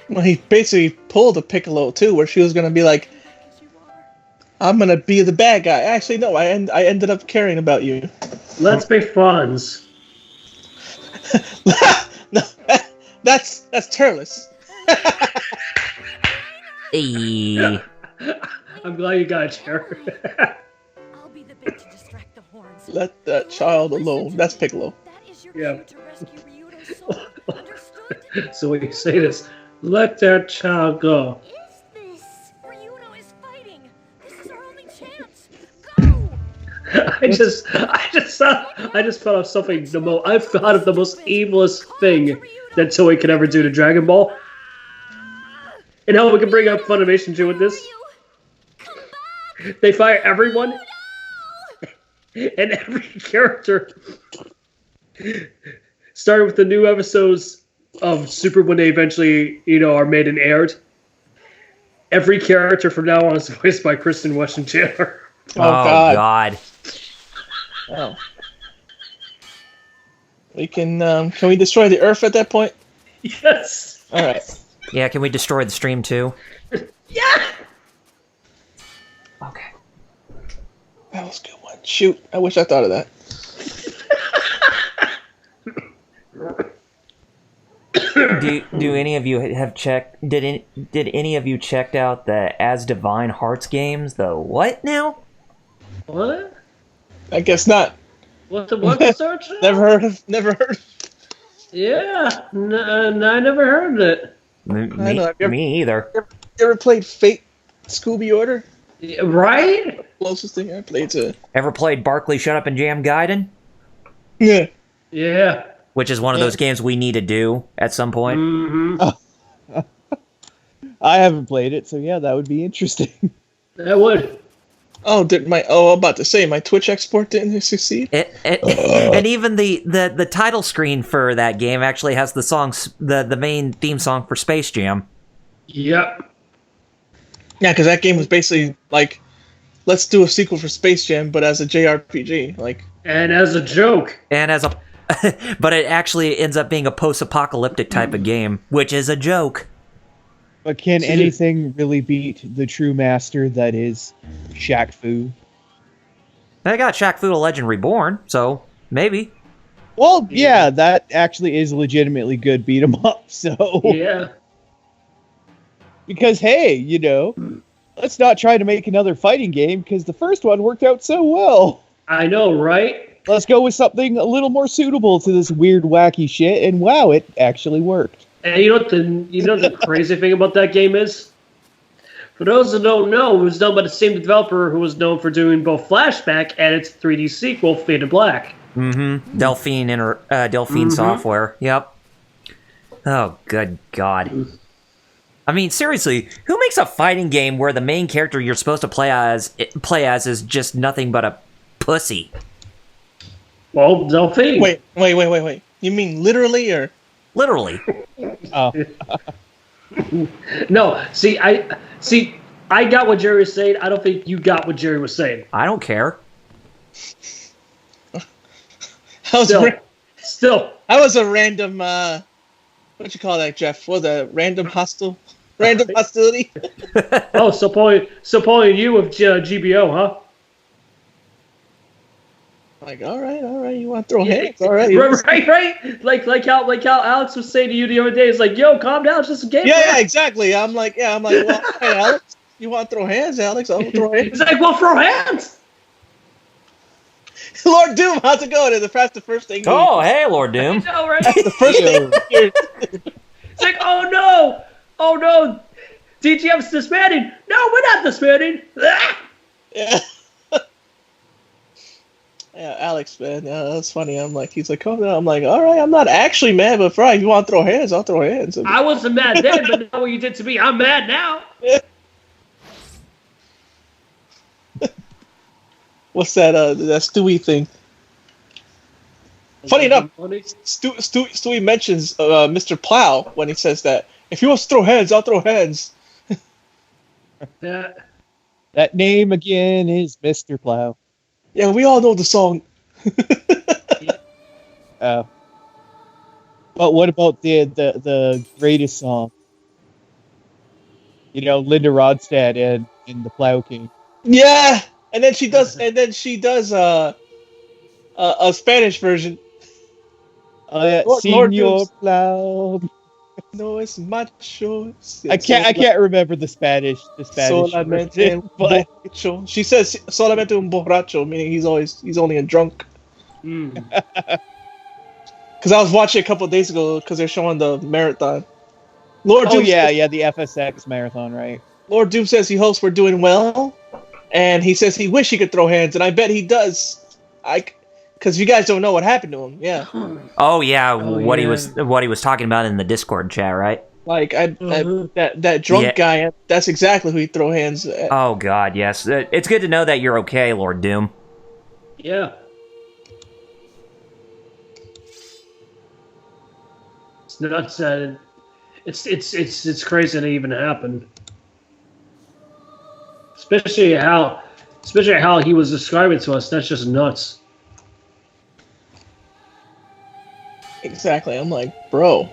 Well, he basically pulled a Piccolo too, where she was gonna be like, Because you are. I'm gonna be the bad guy. Actually, no, I ended up caring about you. Let's be friends. No, that's Turles. Eee. I'm glad you got a chair. I'll be the bait to distract the horns. Let that child alone. That's Piccolo. That is your Yeah. cue to rescue Ryuto's soul. Understood? So when you say this, let that child go. Is this? Ryuto is fighting. This is our only chance. Go! I just thought of something. I've thought of the most evilest thing that Toei could ever do to Dragon Ball, and how we can bring up Funimation too with this. Come back! They fire everyone and every character. Started with the new episodes of Super when they eventually, are made and aired. Every character from now on is voiced by Kristen Weston Chandler. Oh, God. God. Oh. We can we destroy the Earth at that point? Yes. All right. Yeah, can we destroy the stream too? Yeah. Okay. That was a good one. Shoot, I wish I thought of that. Do any of you have checked? Did any of you checked out the As Divine Hearts games? The what now? What? I guess not. What the search? Never heard of. Yeah, I never heard of it. I know. Me either. You ever played Fate Scooby Order? Yeah, right? Closest thing I played to. Ever played Barkley Shut Up and Jam Gaiden? Yeah. Yeah. Which is one of those games we need to do at some point. Mm-hmm. I haven't played it, so yeah, that would be interesting. That would. Oh, I'm about to say my Twitch export didn't succeed. And even the title screen for that game actually has the songs, the main theme song for Space Jam. Yep. Yeah, because that game was basically like, let's do a sequel for Space Jam, but as a JRPG, like. And as a joke. And as a, but it actually ends up being a post-apocalyptic type of game, which is a joke. But can anything really beat the true master that is Shaq Fu? I got Shaq Fu: A Legend Reborn, so maybe. Well, yeah, that actually is legitimately good beat 'em up. So Yeah. Because hey, let's not try to make another fighting game because the first one worked out so well. I know, right? Let's go with something a little more suitable to this weird, wacky shit, and wow, it actually worked. And you know what the crazy thing about that game is? For those who don't know, it was done by the same developer who was known for doing both Flashback and its 3D sequel, Faded Black. Mm-hmm. Delphine Software. Yep. Oh, good God. I mean, seriously, who makes a fighting game where the main character you're supposed to play as is just nothing but a pussy? Well, Delphine. Wait. You mean literally or? Literally. Oh. No, I got what Jerry was saying. I don't think you got what Jerry was saying. I don't care. Still. I was a random, what you call that, Jeff? Was a random hostility? Oh, supporting you with GBO, huh? Like, all right, you want to throw hands? All right. Right. Like how Alex was saying to you the other day. It's like, yo, calm down, it's just a game. Yeah, exactly. I'm like, well, hey, Alex, you want to throw hands, Alex? I'll throw hands. He's like, well, throw hands. Lord Doom, how's it going? That's the first thing. Oh, hey, Lord Doom. I know, right? That's the first thing. It's like, oh no, DGM's disbanding. No, we're not disbanding. Yeah. Yeah, Alex, man, that's funny. He's like, oh no. I'm like, all right, I'm not actually mad, but if you want to throw hands, I'll throw hands. I wasn't mad then, but now what you did to me, I'm mad now. What's that Stewie thing? Funny enough, Stewie mentions Mr. Plow when he says that. If he wants to throw hands, I'll throw hands. Yeah. That name again is Mr. Plow. Yeah, we all know the song. But what about the greatest song? You know, Linda Ronstadt and the Plow King. Yeah, and then she does a Spanish version. Señor Plow. No es macho. I can't remember the Spanish Solamente un borracho. She says solamente un borracho, meaning he's only a drunk. Because I was watching a couple of days ago because they're showing the marathon. Lord Doom the FSX marathon, right? Lord Doom says he hopes we're doing well, and he says he wish he could throw hands, and I bet he does. Because you guys don't know what happened to him, yeah. Oh yeah, what he was talking about in the Discord chat, right? Like that drunk guy, that's exactly who he'd throw hands at. Oh God, yes. It's good to know that you're okay, Lord Doom. Yeah. It's nuts that it's crazy that it even happened. Especially how he was describing to us. That's just nuts. Exactly. I'm like, bro.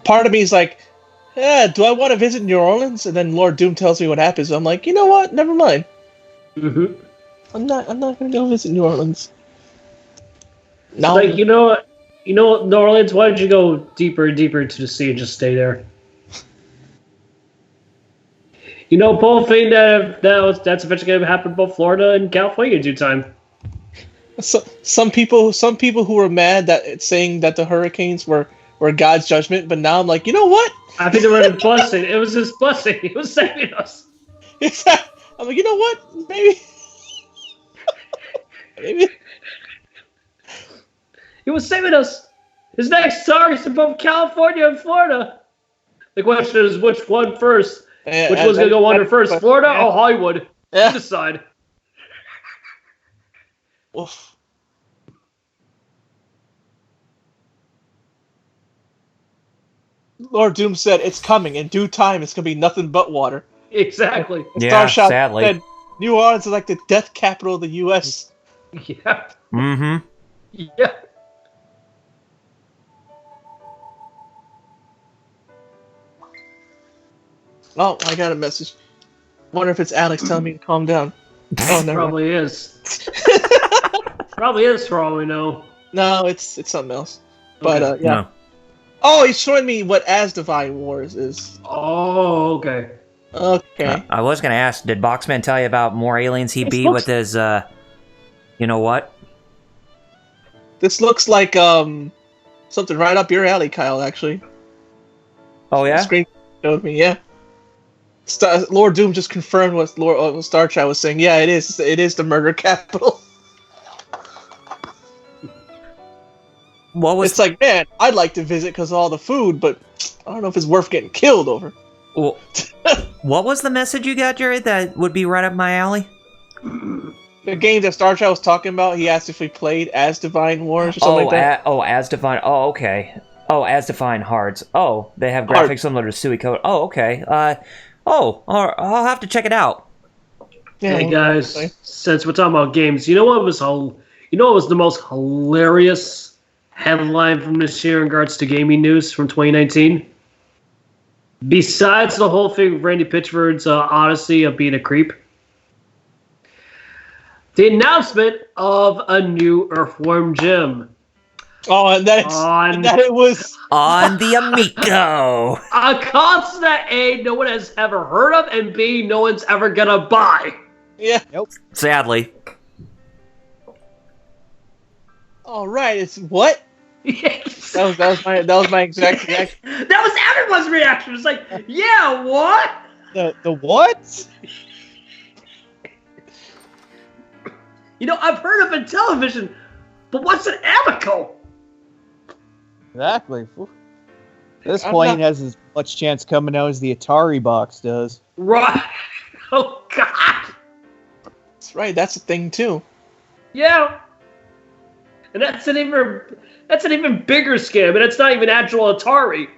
Part of me is like, do I want to visit New Orleans? And then Lord Doom tells me what happens. I'm like, you know what? Never mind. Mm-hmm. I'm not gonna go visit New Orleans. No. Like, you know what, New Orleans, why did you go deeper and deeper into the sea and just stay there? You know, Paul thing that's eventually gonna happen in both Florida and California in due time. So, some people who were mad that it's saying that the hurricanes were God's judgment, but now I'm like, you know what? I think they were a blessing. It was his blessing. He was saving us. I'm like, you know what? Maybe. He was saving us. His next targets in both California and Florida. The question is, which one first? Which one's going to go under first, Florida or Hollywood? Yeah. You decide. Oof. Lord Doom said, it's coming. In due time, it's going to be nothing but water. Exactly. Yeah, Starshot sadly. said, New Orleans is like the death capital of the U.S. Yeah. Mm-hmm. Yeah. Oh, I got a message. Wonder if it's Alex telling me to calm down. Oh, no. Probably is. Probably is for all we know. No, it's something else. But, Okay. yeah. No. Oh, he's showing me what As Divine Wars is. Oh, okay. Okay. I was gonna ask, did Boxman tell you about more aliens he beat with his, you know what? This looks like, something right up your alley, Kyle, actually. Oh yeah? The screen showed me, yeah. Lord Doom just confirmed what Star Trek was saying. Yeah, it is. It is the murder capital. What was? It's like, man, I'd like to visit because of all the food, but I don't know if it's worth getting killed over. Well, what was the message you got, Jared? That would be right up my alley. The game that Star Trek was talking about, he asked if we played as Divine Wars or something like that. As Divine. Oh, okay. Oh, as Divine Hearts. Oh, they have graphics similar to Suikoden. Oh, okay. I'll have to check it out. Yeah, Hey guys, since we're talking about games, you know what was the most hilarious headline from this year in regards to gaming news from 2019? Besides the whole thing with Randy Pitchford's odyssey of being a creep, the announcement of a new Earthworm Jim. Oh, and that it was on the Amico. A console that A, no one has ever heard of, and B, no one's ever gonna buy. Yeah. Nope. Sadly. All right. It's what? Yes. That was my exact reaction. That was everyone's reaction. It's like, yeah, what? The what? You know, I've heard of it in television, but what's an Amico? Exactly. At this point, it has as much chance coming out as the Atari box does. Right. Oh, God. That's right. That's a thing too. Yeah. And that's an even bigger scam, and it's not even actual Atari.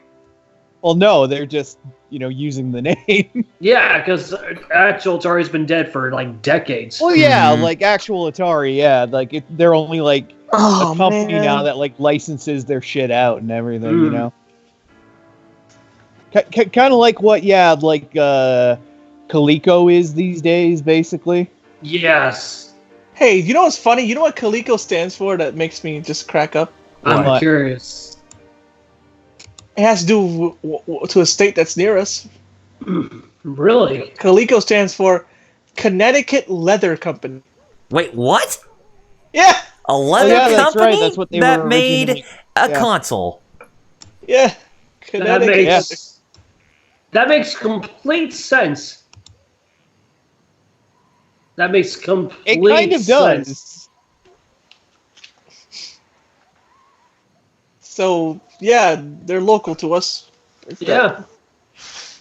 Well, no, they're just, using the name. Yeah, because actual Atari's been dead for, like, decades. Well, yeah, like actual Atari, yeah. Like, they're only, like, a company man. now that, like, licenses their shit out and everything, Kind of like what, Coleco is these days, basically. Yes. Hey, you know what's funny? You know what Coleco stands for that makes me just crack up? I'm curious. It has to do to a state that's near us. Really? Coleco stands for Connecticut Leather Company. Wait, what? Yeah. A leather that's company right. That's what they that were made originally- a yeah. console. Yeah. Connecticut. That makes complete sense. That makes complete It kind of does. sense. So, yeah, they're local to us. Yeah.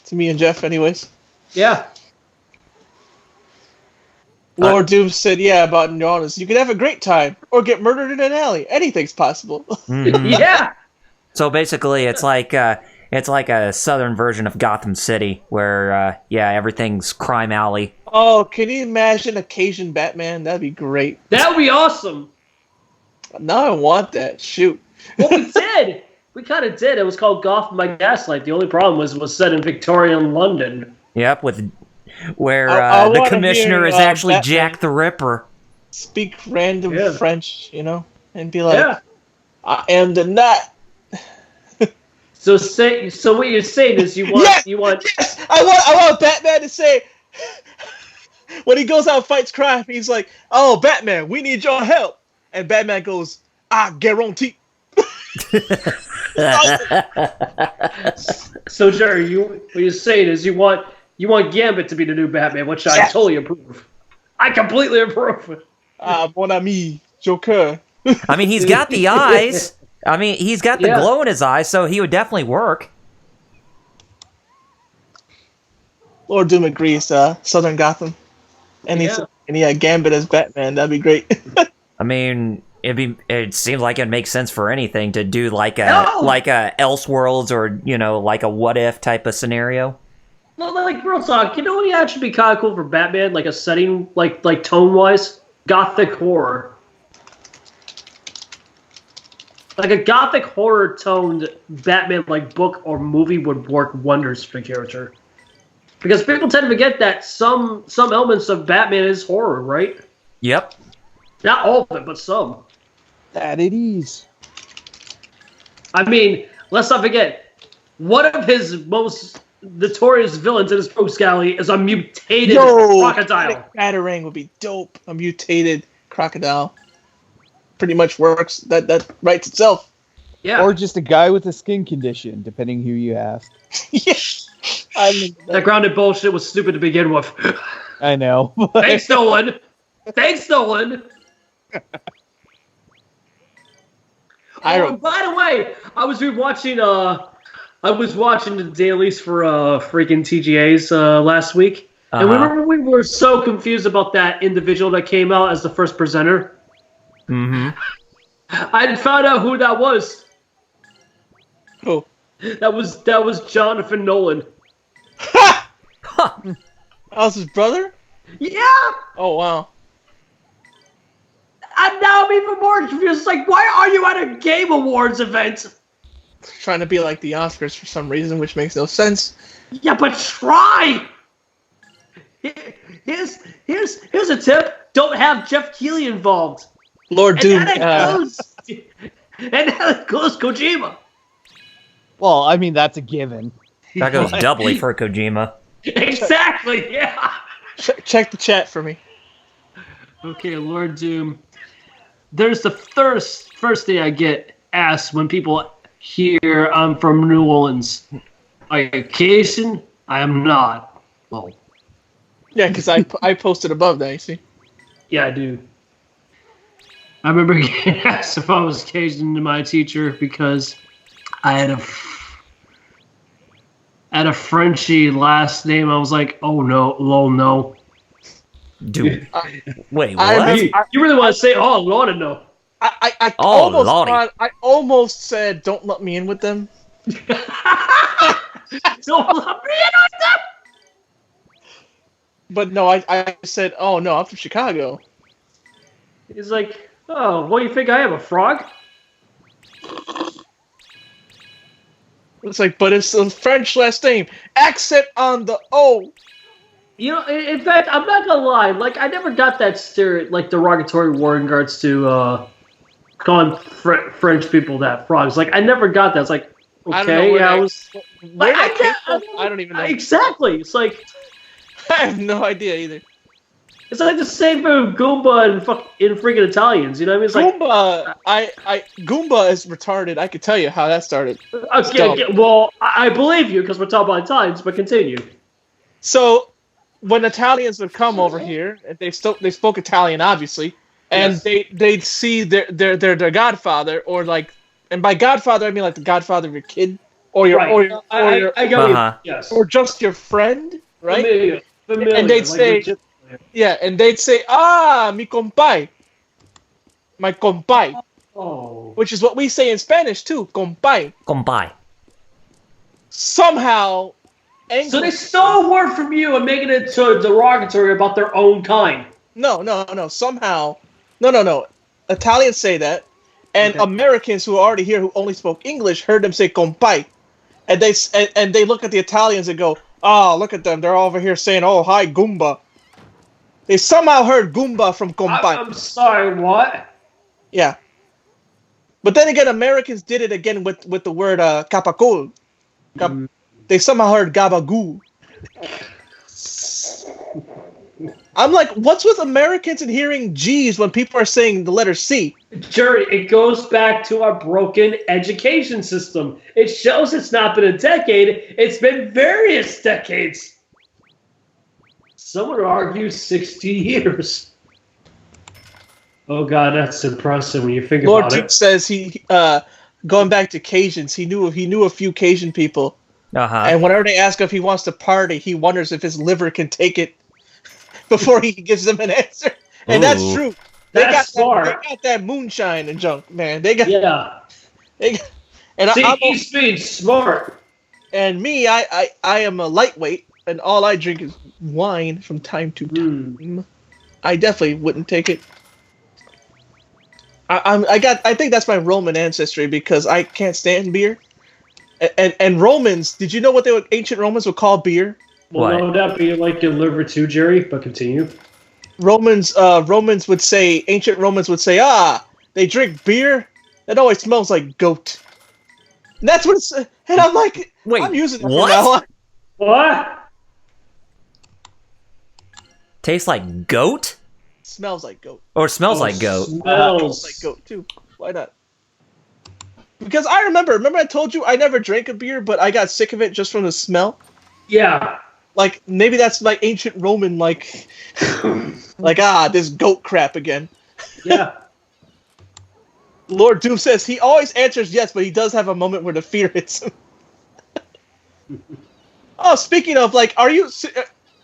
To me and Jeff, anyways. Yeah. Lord Doom said, yeah, about New Orleans. You could have a great time or get murdered in an alley. Anything's possible. Mhm. Yeah. So basically, it's like a southern version of Gotham City, where everything's crime alley. Oh, can you imagine a Cajun Batman? That'd be great. That would be awesome. Now I want that. Shoot. Well, we did. We kind of did. It was called Gotham by Gaslight. The only problem was set in Victorian London. Yep, where I the wanna commissioner hear, is actually Batman Jack the Ripper. Speak random Yeah. French, and be like, Yeah. I am the nut. So what you're saying is you want Yes, I want Batman to say when he goes out and fights crime, he's like, "Oh, Batman, we need your help," and Batman goes, "I guarantee." So Jerry, what you're saying is you want Gambit to be the new Batman, which I totally approve. I completely approve. Mon ami, Joker. I mean, he's got the eyes. I mean, he's got the glow in his eyes, so he would definitely work. Lord Doom agrees. Southern Gotham, and he had Gambit as Batman. That'd be great. I mean, it seems like it makes sense for anything to do like a Elseworlds or like a What If type of scenario. Well, like real talk, you know what actually be kind of cool for Batman, like a setting, like tone wise, gothic horror. Like a gothic horror toned Batman like book or movie would work wonders for the character. Because people tend to forget that some elements of Batman is horror, right? Yep. Not all of it, but some. That it is. I mean, let's not forget, one of his most notorious villains in his post galley is a mutated crocodile. Batarang would be dope. A mutated crocodile. Pretty much works. That writes itself. Yeah. Or just a guy with a skin condition, depending who you ask. That grounded bullshit was stupid to begin with. I know. Thanks, Nolan. Thanks, Nolan. Oh, by the way, I was watching the dailies for freaking TGA's last week, And remember, we were so confused about that individual that came out as the first presenter. Mm-hmm. I found out who that was. Who? That was Jonathan Nolan. That was his brother? Yeah. Oh, wow. And now I'm even more confused. It's like, why are you at a Game Awards event? Trying to be like the Oscars for some reason, which makes no sense. Yeah, but try. Here's a tip: don't have Jeff Keighley involved. Lord Doom. And then it goes Kojima. Well, I mean, that's a given. That goes doubly for Kojima. Exactly. Yeah. Check the chat for me. Okay, Lord Doom. There's the first thing I get asked when people hear I'm from New Orleans. Are you Cajun? I am not. Well, Yeah, because I posted above that, you see. yeah, I do. I remember getting asked if I was Cajun to my teacher because I had a Frenchy last name. I was like, oh no, lol, no. Dude, wait, what? You really want to say, oh, Lord, no. I almost said, don't let me in with them. Don't let me in on them. But no, I said, oh no, I'm from Chicago. He's like, oh, what do you think I am, a frog? It's like, but it's a French last name. Accent on the O. You know, in fact, I'm not gonna lie. Like, I never got that derogatory word in regards to calling French people that frogs. Like, I never got that. It's like, okay, I don't even know. Exactly. It's like I have no idea either. it's like the same thing with Goomba in freaking Italians. You know what I mean? It's Goomba, Goomba is retarded. I could tell you how that started. Okay, well, I believe you because we're talking about Italians, but continue. So, when Italians would come over here, and they spoke Italian, obviously, and Yes. they'd see their godfather, or like, and by godfather I mean like the godfather of your kid, or your Right. or your, or, your I got you. Yes. or just your friend, right? Familiar, And they'd like say, legit- yeah, and they'd say, mi compay, my compay, oh. which is what we say in Spanish too, compay. Compay. Somehow, So they stole a word from you and making it so derogatory about their own kind. No. Somehow, no. Italians say that, and Okay. Americans who are already here who only spoke English heard them say compay, and they look at the Italians and go, "Oh, look at them! They're over here saying, oh, hi, Goomba." They somehow heard Goomba from compay. I'm sorry, what? Yeah. But then again, Americans did it again with the word capacol. They somehow heard gabagoo. I'm like, what's with Americans and hearing G's when people are saying the letter C? Jerry, it goes back to our broken education system. It shows it's not been a decade, it's been various decades. Some would argue 60 years. Oh god, that's impressive when you think Lord about Duke it. says he going back to Cajuns, he knew a few Cajun people. And whenever they ask if he wants to party, he wonders if his liver can take it before he gives them an answer. And that's Ooh. true. That's They smart. got that moonshine and junk, man. They got. Yeah. And See, I'm he's being smart. and me, I am a lightweight, and all I drink is wine from time to time. I definitely wouldn't take it. I think that's my Roman ancestry because I can't stand beer. And Romans, did you know what ancient Romans would call beer? Well, no, that be like your liver too, Jerry, but continue. Ancient Romans would say, they drink beer that always smells like goat. And that's what it's, and I'm like, Wait, I'm using that what? from now on. What? Tastes like goat? Smells like goat. Or smells like goat? Smells Like goat too. Why not? Because I remember I told you I never drank a beer, but I got sick of it just from the smell. Yeah. Like, maybe that's like ancient Roman, like, this goat crap again. Yeah. Lord Doom says he always answers yes, but he does have a moment where the fear hits him. Oh, speaking of, like, are you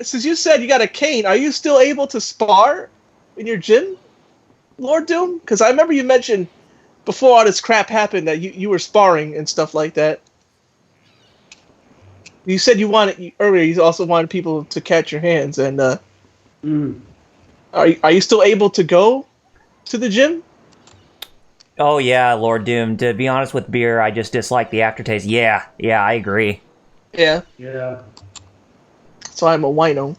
since you said you got a cane, are you still able to spar in your gym, Lord Doom? Because I remember you mentioned before all this crap happened that you were sparring and stuff like that. You said earlier. You also wanted people to catch your hands, and are you still able to go to the gym? Oh yeah, Lord Doom. To be honest with beer, I just dislike the aftertaste. Yeah, I agree. Yeah. Yeah. So I'm a wino.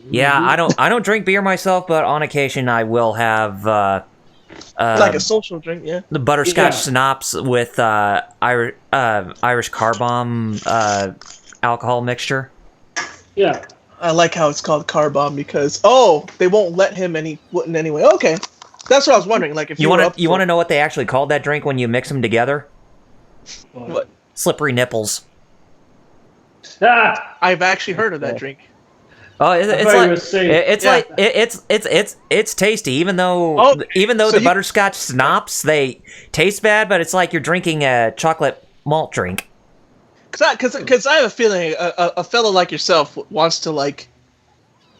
Yeah, I don't drink beer myself, but on occasion I will have Like a social drink, yeah. the butterscotch schnapps with Irish car bomb alcohol mixture. Yeah. I like how it's called car bomb because they won't let him wouldn't anyway. Okay, that's what I was wondering. Like if you want to know what they actually called that drink when you mix them together? What? Slippery nipples. I've actually heard of that drink. Oh, it's tasty. Even though the butterscotch schnapps, they taste bad, but it's like you're drinking a chocolate malt drink. Because I have a feeling a fellow like yourself wants to like.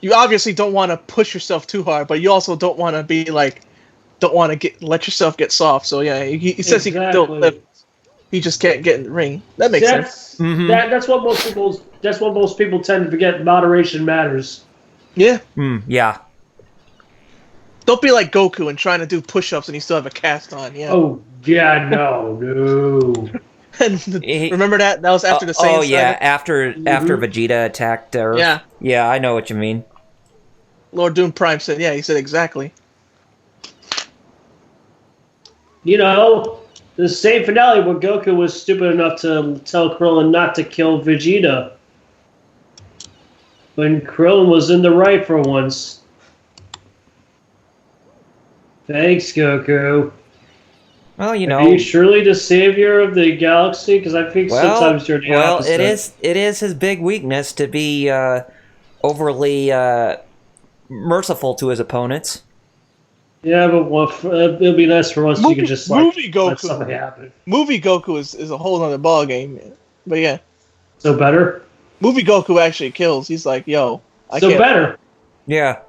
You obviously don't want to push yourself too hard, but you also don't want to be like, don't want to let yourself get soft. So yeah, he says he can still lift. He just can't get in the ring. That makes sense. Mm-hmm. That's what most people tend to forget. Moderation matters. Yeah. Yeah. Don't be like Goku and trying to do push-ups and you still have a cast on. Yeah. Oh yeah, no. And remember that? That was after the Saiyan. Oh yeah, after Vegeta attacked Earth. Yeah. Yeah, I know what you mean. Lord Doom Prime said, yeah, he said exactly. You know, the same finale where Goku was stupid enough to tell Krillin not to kill Vegeta. When Krillin was in the right for once. Thanks, Goku. Well, you know, are you surely the savior of the galaxy? Because I think sometimes you're the opposite. it is his big weakness to be overly merciful to his opponents. Yeah, but it'll be nice for once you can just let something happen. Movie Goku is a whole other ball game, but yeah. So better. Movie Goku actually kills. He's like, yo, I can't. So better. Yeah.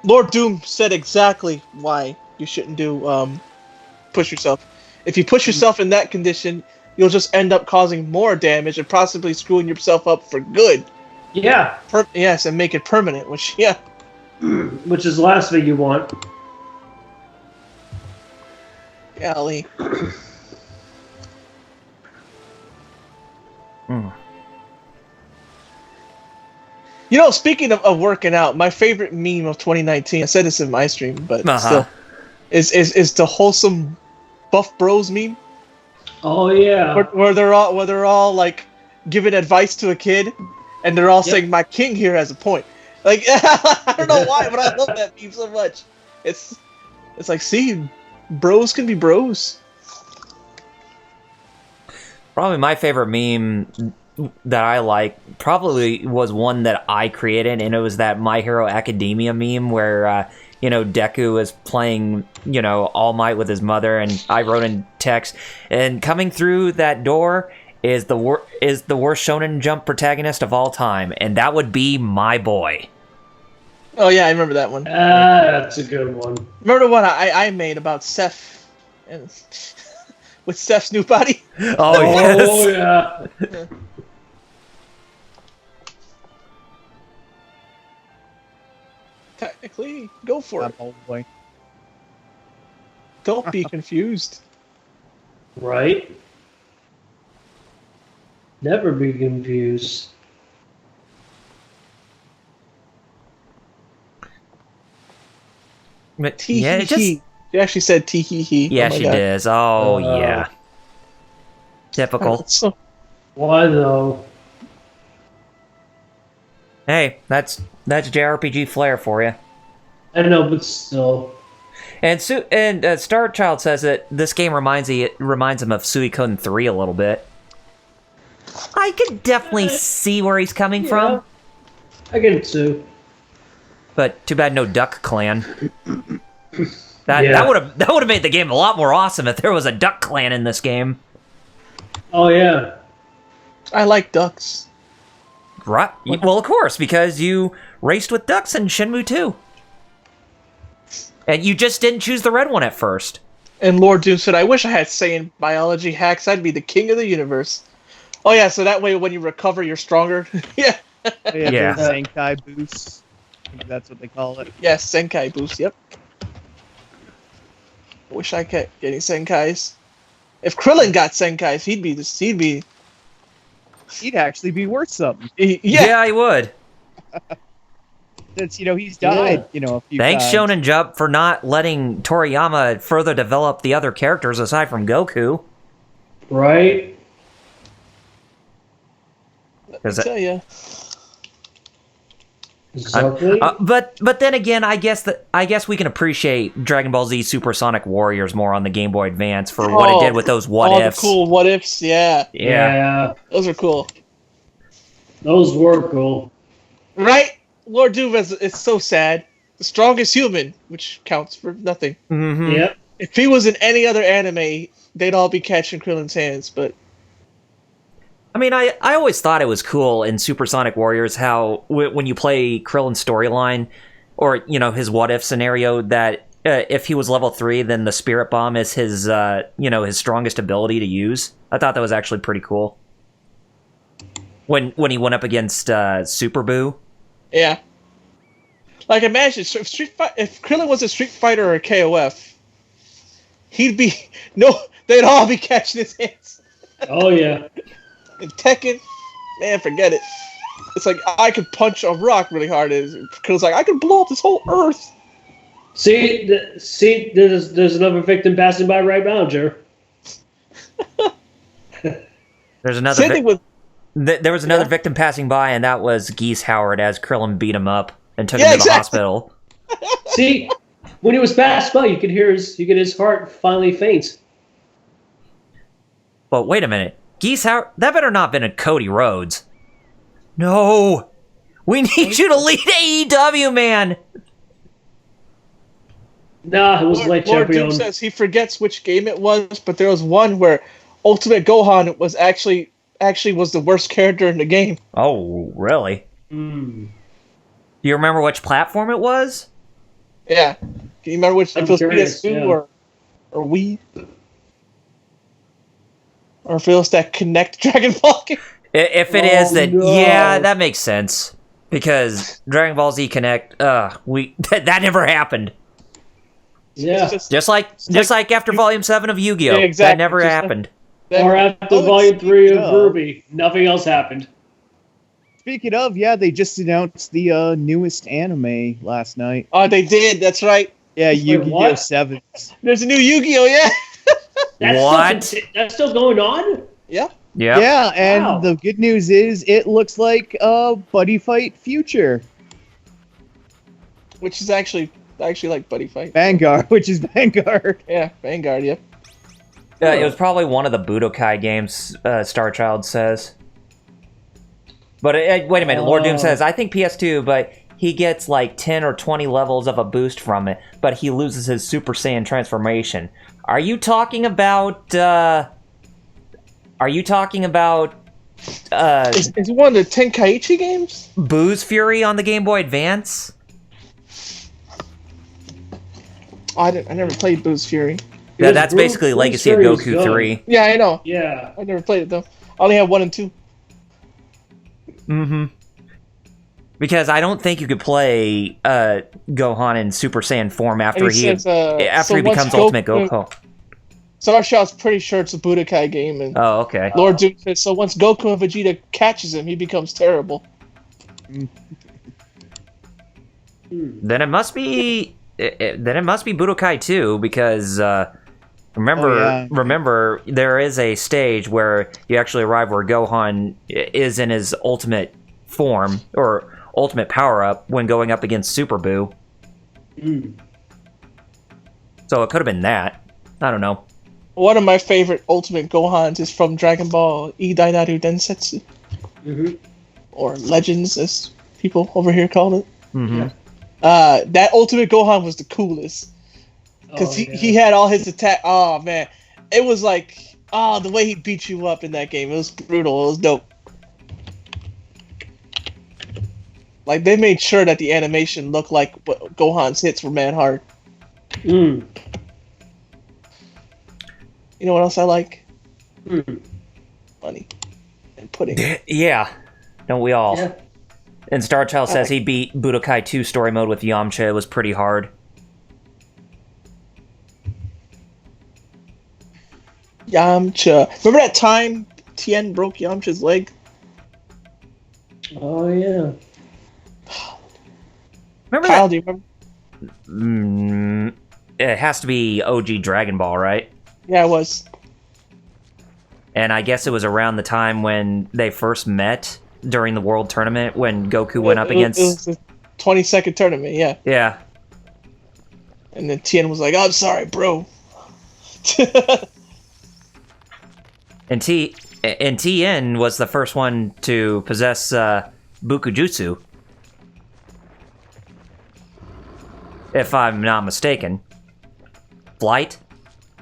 Lord Doom said exactly why you shouldn't do push yourself. If you push yourself in that condition, you'll just end up causing more damage and possibly screwing yourself up for good. Yeah. Yes, and make it permanent, which is the last thing you want. Golly. You know, speaking of working out, my favorite meme of 2019, I said this in my stream, but still, is the wholesome buff bros meme. Oh yeah. Where they're all like giving advice to a kid, and they're all saying, "My king here has a point." Like I don't know why, but I love that meme so much. It's like, see, bros can be bros. Probably my favorite meme that I like probably was one that I created, and it was that My Hero Academia meme where Deku is playing All Might with his mother, and I wrote in text, and coming through that door is the worst Shonen Jump protagonist of all time, and that would be my boy. Oh yeah, I remember that one. That's a good one. Remember what I made about Seth and with Seth's new body? Oh yes. Oh yeah. Technically, go for it. Oh boy. Don't be confused. Right? Never be confused. Yeah, she actually said tee hee hee. Yeah, she does. Oh yeah. Typical. Why though? Hey, that's JRPG flair for you. I know, but still. And Star Child says that this game reminds him of Suikoden 3 a little bit. I could definitely see where he's coming from. I get it too. But too bad no Duck Clan. That would have made the game a lot more awesome if there was a Duck Clan in this game. Oh yeah. I like ducks. Right. Well, of course, because you raced with ducks in Shenmue 2. And you just didn't choose the red one at first. And Lord Doom said, I wish I had Saiyan biology hacks. I'd be the king of the universe. Oh, yeah, so that way when you recover, you're stronger. Yeah. Yeah. Senkai boost. I think that's what they call it. Yes, Senkai boost, yep. I wish I kept getting Senkais. If Krillin got Senkais, He'd actually be worth something. Yeah, he would. Since, he's died, a few Thanks, times. Shonen Jump, for not letting Toriyama further develop the other characters aside from Goku. Right? I tell ya. Exactly. But then again, I guess we can appreciate Dragon Ball Z Supersonic Warriors more on the Game Boy Advance for what it did with those what ifs. The cool what ifs, yeah. Yeah. Those are cool. Those were cool. Right? Lord Doom is so sad. The strongest human, which counts for nothing. Mm-hmm. Yep. If he was in any other anime, they'd all be catching Krillin's hands, but... I mean, I always thought it was cool in Supersonic Warriors how when you play Krillin's storyline, or, his what-if scenario, that if he was level 3, then the Spirit Bomb is his, his strongest ability to use. I thought that was actually pretty cool. When he went up against Super Boo. Yeah. Like, imagine, if Krillin was a Street Fighter or a KOF, they'd all be catching his hands. Oh, yeah. In Tekken, man, forget it. It's like, I could punch a rock really hard. Krillin's like, I could blow up this whole Earth. See, there's another victim passing by right now, Jer. There's another Same thing with... There was another victim passing by, and that was Geese Howard as Krillin beat him up and took him to the hospital. See, when he was passed by, you could hear his heart finally faint. But wait a minute. Geese Howard, that better not have been a Cody Rhodes. No! We need you to lead AEW, man! Nah, it was Light Lord Champion. Doom says he forgets which game it was, but there was one where Ultimate Gohan was actually was the worst character in the game. Oh, really? Mm. Do you remember which platform it was? Yeah. Can you remember which? If it was curious, PS2 yeah. or Wii? Or if it was that Connect Dragon Ball game? If it is, then no. yeah, that makes sense. Because Dragon Ball Z Connect, that never happened. Yeah. Just like after Volume 7 of Yu-Gi-Oh! Yeah, exactly. That never happened. Or after Volume 3 of Ruby, nothing else happened. Speaking of, yeah, they just announced the newest anime last night. Oh, they did. That's right. Yeah, Wait, Yu-Gi-Oh! what? 7. There's a new Yu-Gi-Oh! Yeah. That's still going on? Yeah. Yeah. Yeah, and Wow. the good news is it looks like Buddy Fight Future. Which is actually like Buddy Fight. Vanguard, which is Vanguard. Yeah, Vanguard. Yep. It was probably one of the Budokai games, Starchild says. But wait a minute, Lord Doom says, I think PS2, but he gets like 10 or 20 levels of a boost from it, but he loses his Super Saiyan transformation. Are you talking about... Is it one of the Tenkaichi games? Boo's Fury on the Game Boy Advance? Oh, I never played Boo's Fury. Yeah, that's basically Legacy of Goku 3. Yeah, I know. Yeah. I never played it though. I only have 1 and 2. Mm-hmm. Because I don't think you could play Gohan in Super Saiyan form after he becomes Ultimate Goku. Starshot's pretty sure it's a Budokai game, and Oh, okay. Lord Doom says so. Once Goku and Vegeta catches him, he becomes terrible. Then it must be. Then it must be Budokai 2 because remember there is a stage where you actually arrive where Gohan is in his ultimate form or ultimate power up when going up against Super Boo. So it could have been that. I don't know. One of my favorite Ultimate Gohans is from Dragon Ball Idainaru Densetsu. Or Legends, as people over here call it. Mm-hmm. That Ultimate Gohan was the coolest. Because he had all his attack. Oh, man. It was like, the way he beat you up in that game. It was brutal. It was dope. Like, they made sure that the animation looked like Gohan's hits were mad hard. Mm. You know what else I like? Mm. Money and pudding. Yeah. Don't we all? Yeah. And Starchild says he beat Budokai 2 story mode with Yamcha. It was pretty hard. Yamcha. Remember that time Tien broke Yamcha's leg? Oh yeah. Remember Kyle, that? do you remember? It has to be OG Dragon Ball, right? Yeah, it was. And I guess it was around the time when they first met during the World Tournament when Goku went up against... It was the 20-second tournament, yeah. Yeah. And then Tien was like, I'm sorry, bro. And Tien was the first one to possess Bukujutsu. If I'm not mistaken. Flight?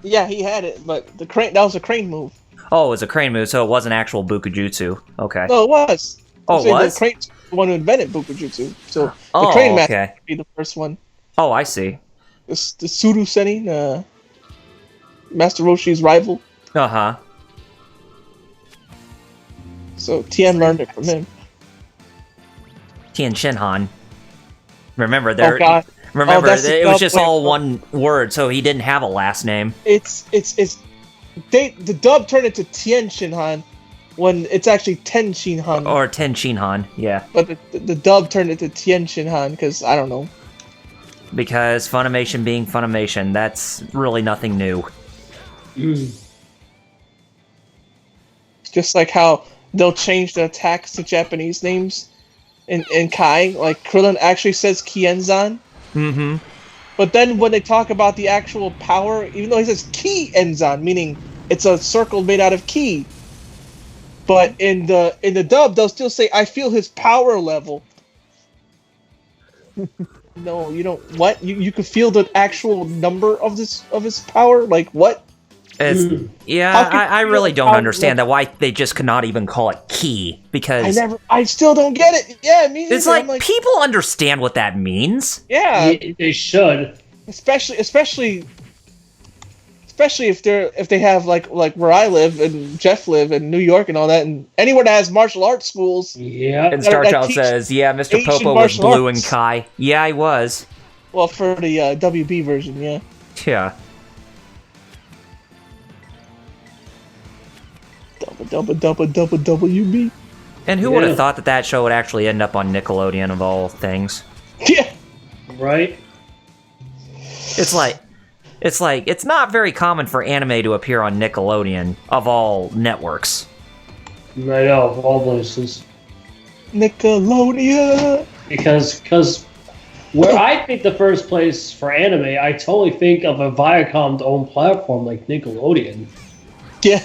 Yeah, he had it, but that was a crane move. Oh, it was a crane move, so it wasn't actual Bukujutsu. Okay. No, it was. Oh, it was? The crane's the one who invented Bukujutsu. So the Oh, crane master okay. would be the first one. Oh, I see. The Suru Senin, Master Roshi's rival. Uh-huh. So Tien learned it from him. Tien Shinhan. Remember, Oh God. Remember, that's the it was dub just way- all one word, so he didn't have a last name. The dub turned into Tien Shinhan when it's actually Ten Shinhan. Or Ten Shinhan, yeah. But the dub turned into Tien Shinhan because I don't know. Because Funimation being Funimation, that's really nothing new. It's just like how they'll change the attacks to Japanese names in Kai. Like Krillin actually says Kienzan. Mm-hmm. But then when they talk about the actual power, even though he says Ki Enzan, meaning it's a circle made out of ki. But in the dub, they'll still say, "I feel his power level." No, you don't. What? You can feel the actual number of his power? Like what? Yeah, How can I you really feel don't power understand that why they just could not even call it key, because I still don't get it. Yeah, me neither. it's like, I'm like, people understand what that means. yeah, They should. especially if they have like where I live and Jeff live in New York and all that, and anywhere that has martial arts schools. Yeah. And that Starchild teach says, yeah, Mr. Asian Popo was martial blue in arts. Kai. Yeah, he was. Well, for the WB version, yeah. Yeah. Double WB. And who would have thought that show would actually end up on Nickelodeon of all things? Yeah. Right? It's not very common for anime to appear on Nickelodeon of all networks. I know, of all places. Nickelodeon. Because where I think the first place for anime, I totally think of a Viacom-owned platform like Nickelodeon. Yeah.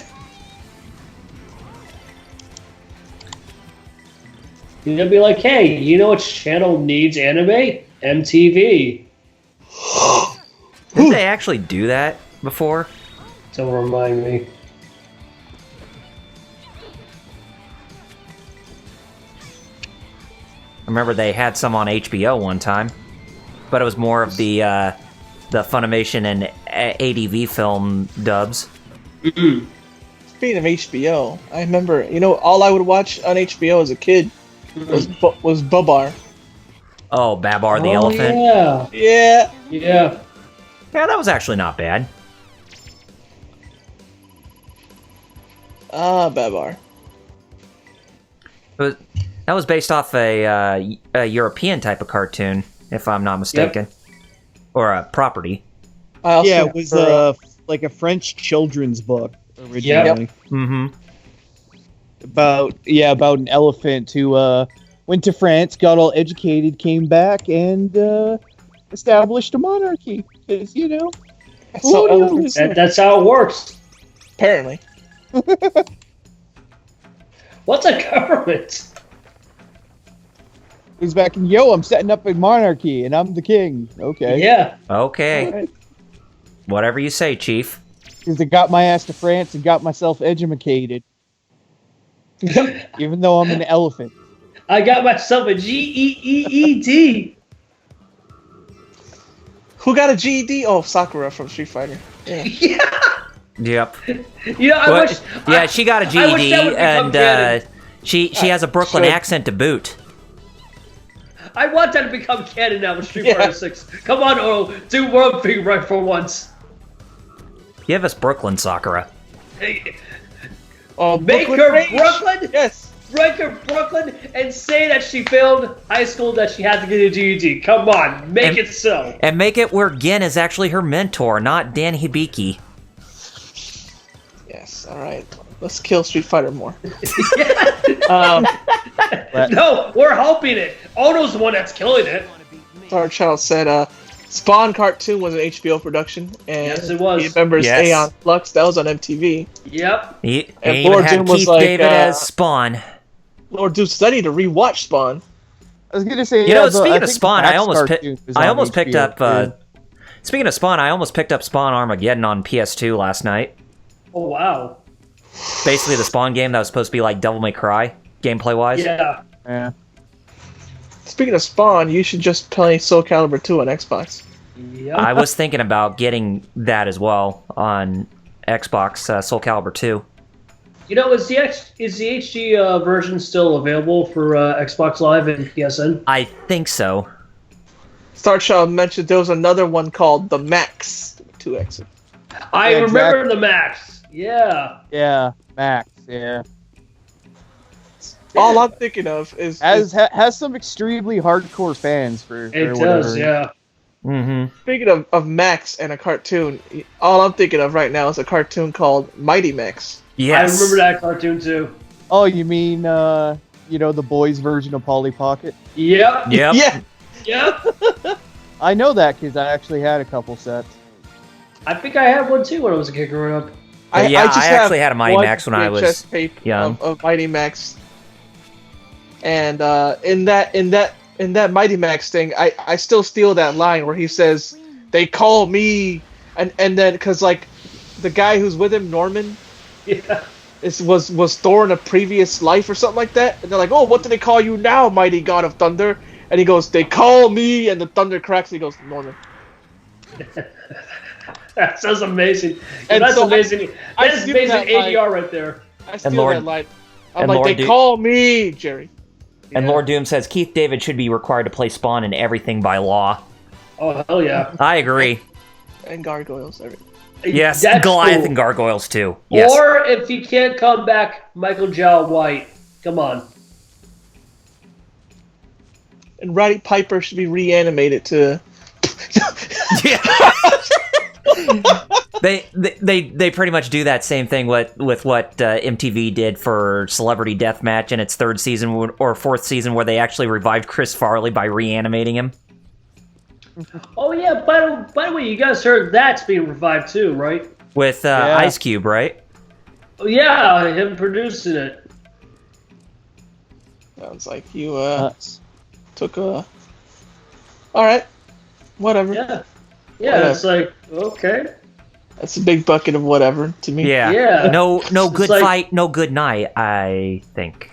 You're gonna be like, hey, you know which channel needs anime? MTV. Did they actually do that before? Don't remind me. I remember they had some on HBO one time, but it was more of the Funimation and ADV film dubs. Speaking of HBO, I remember, all I would watch on HBO as a kid was Babar. Oh, Babar the elephant. Yeah. Yeah. Yeah. Yeah, that was actually not bad. Babar. But that was based off a European type of cartoon, if I'm not mistaken, or a property. I also Yeah, it was like a French children's book originally. Mm-hmm. About an elephant who went to France, got all educated, came back, and established a monarchy. Because That's how it works. apparently. What's a government? He's back and I'm setting up a monarchy, and I'm the king. Okay. Yeah. Okay. Alright. Whatever you say, Chief. Because I got my ass to France and got myself educated. Even though I'm an elephant. I got myself a GEEED. Who got a GED? Oh, Sakura from Street Fighter. Yeah. Yeah. Yep. You know, I wish. Yeah, she got a I wish GED, that would become and canon. she has a Brooklyn accent to boot. I want that to become canon now with Street Yeah. Fighter 6. Come on, Oro, do one thing right for once. Give us Brooklyn, Sakura. Hey, Oh, make Brooklyn her Rage. Brooklyn. Yes. Break her Brooklyn and say that she failed high school, that she had to get a GED. Come on, make it so. And make it where Gin is actually her mentor, not Dan Hibiki. Yes. All right. Let's kill Street Fighter more. No, we're helping it. Ono's the one that's killing it. Our child said, Spawn cartoon was an HBO production, and Yes, it was. he remembers Yes. Aeon Flux. That was on MTV. Yep. He And even Lord had Doom was Keith like, David as Spawn. Lord Dude study to rewatch Spawn. I was gonna say, You know, I speaking of think Spawn, Max I almost cartoon was I on almost picked HBO, up. too. Speaking of Spawn, I almost picked up Spawn Armageddon on PS2 last night. Oh, wow. Basically, the Spawn game that was supposed to be like Devil May Cry, gameplay wise. Yeah. Yeah. Speaking of Spawn, you should just play Soul Calibur 2 on Xbox. Yep. I was thinking about getting that as well on Xbox, Soul Calibur 2. You know, is the HD version still available for Xbox Live and PSN? I think so. Starchild mentioned there was another one called The Max. 2X. I Yeah, remember exactly. the Max. Yeah. Yeah, Max. Yeah, All I'm thinking of is has some extremely hardcore fans for It whatever. does, yeah. Mm-hmm. speaking of Max and a cartoon. All I'm thinking of right now is a cartoon called Mighty Max. Yes. I remember that cartoon too. Oh, you mean the boys' version of Polly Pocket? Yep. Yep. Yeah. Yep. I know that because I actually had a couple sets. I think I had one too when I was a kid growing up. Yeah, I have actually had a Mighty one Max when I was VHS tape young. of Mighty Max, and in that Mighty Max thing, I still steal that line where he says, "They call me," and then because like the guy who's with him, Norman, Yeah. was Thor in a previous life or something like that, and they're like, "Oh, what do they call you now, mighty god of thunder?" And he goes, "They call me," and the thunder cracks. And he goes, "Norman." That sounds amazing. And That's so amazing. I That's steal amazing that line. ADR right there. I steal Lord- that line. I'm and like, Lord "They Du- call me Jerry." And Lord Doom says Keith David should be required to play Spawn in everything by law. Oh, hell yeah. I agree. And gargoyles, everything. Yes, That's Goliath cool. and Gargoyles too. Yes. Or if he can't come back, Michael Jal White. Come on. And Roddy Piper should be reanimated to. They pretty much do that same thing with what MTV did for Celebrity Deathmatch in its third season or fourth season, where they actually revived Chris Farley by reanimating him. Oh, yeah. By the way, you guys heard that's being revived too, right? With Yeah. Ice Cube, right? Oh, yeah. Him producing it. Sounds like you took a. All right, whatever. Yeah. Yeah, Whatever. it's like, okay. That's a big bucket of whatever to me. Yeah. Yeah. No It's good like- fight, no good night, I think.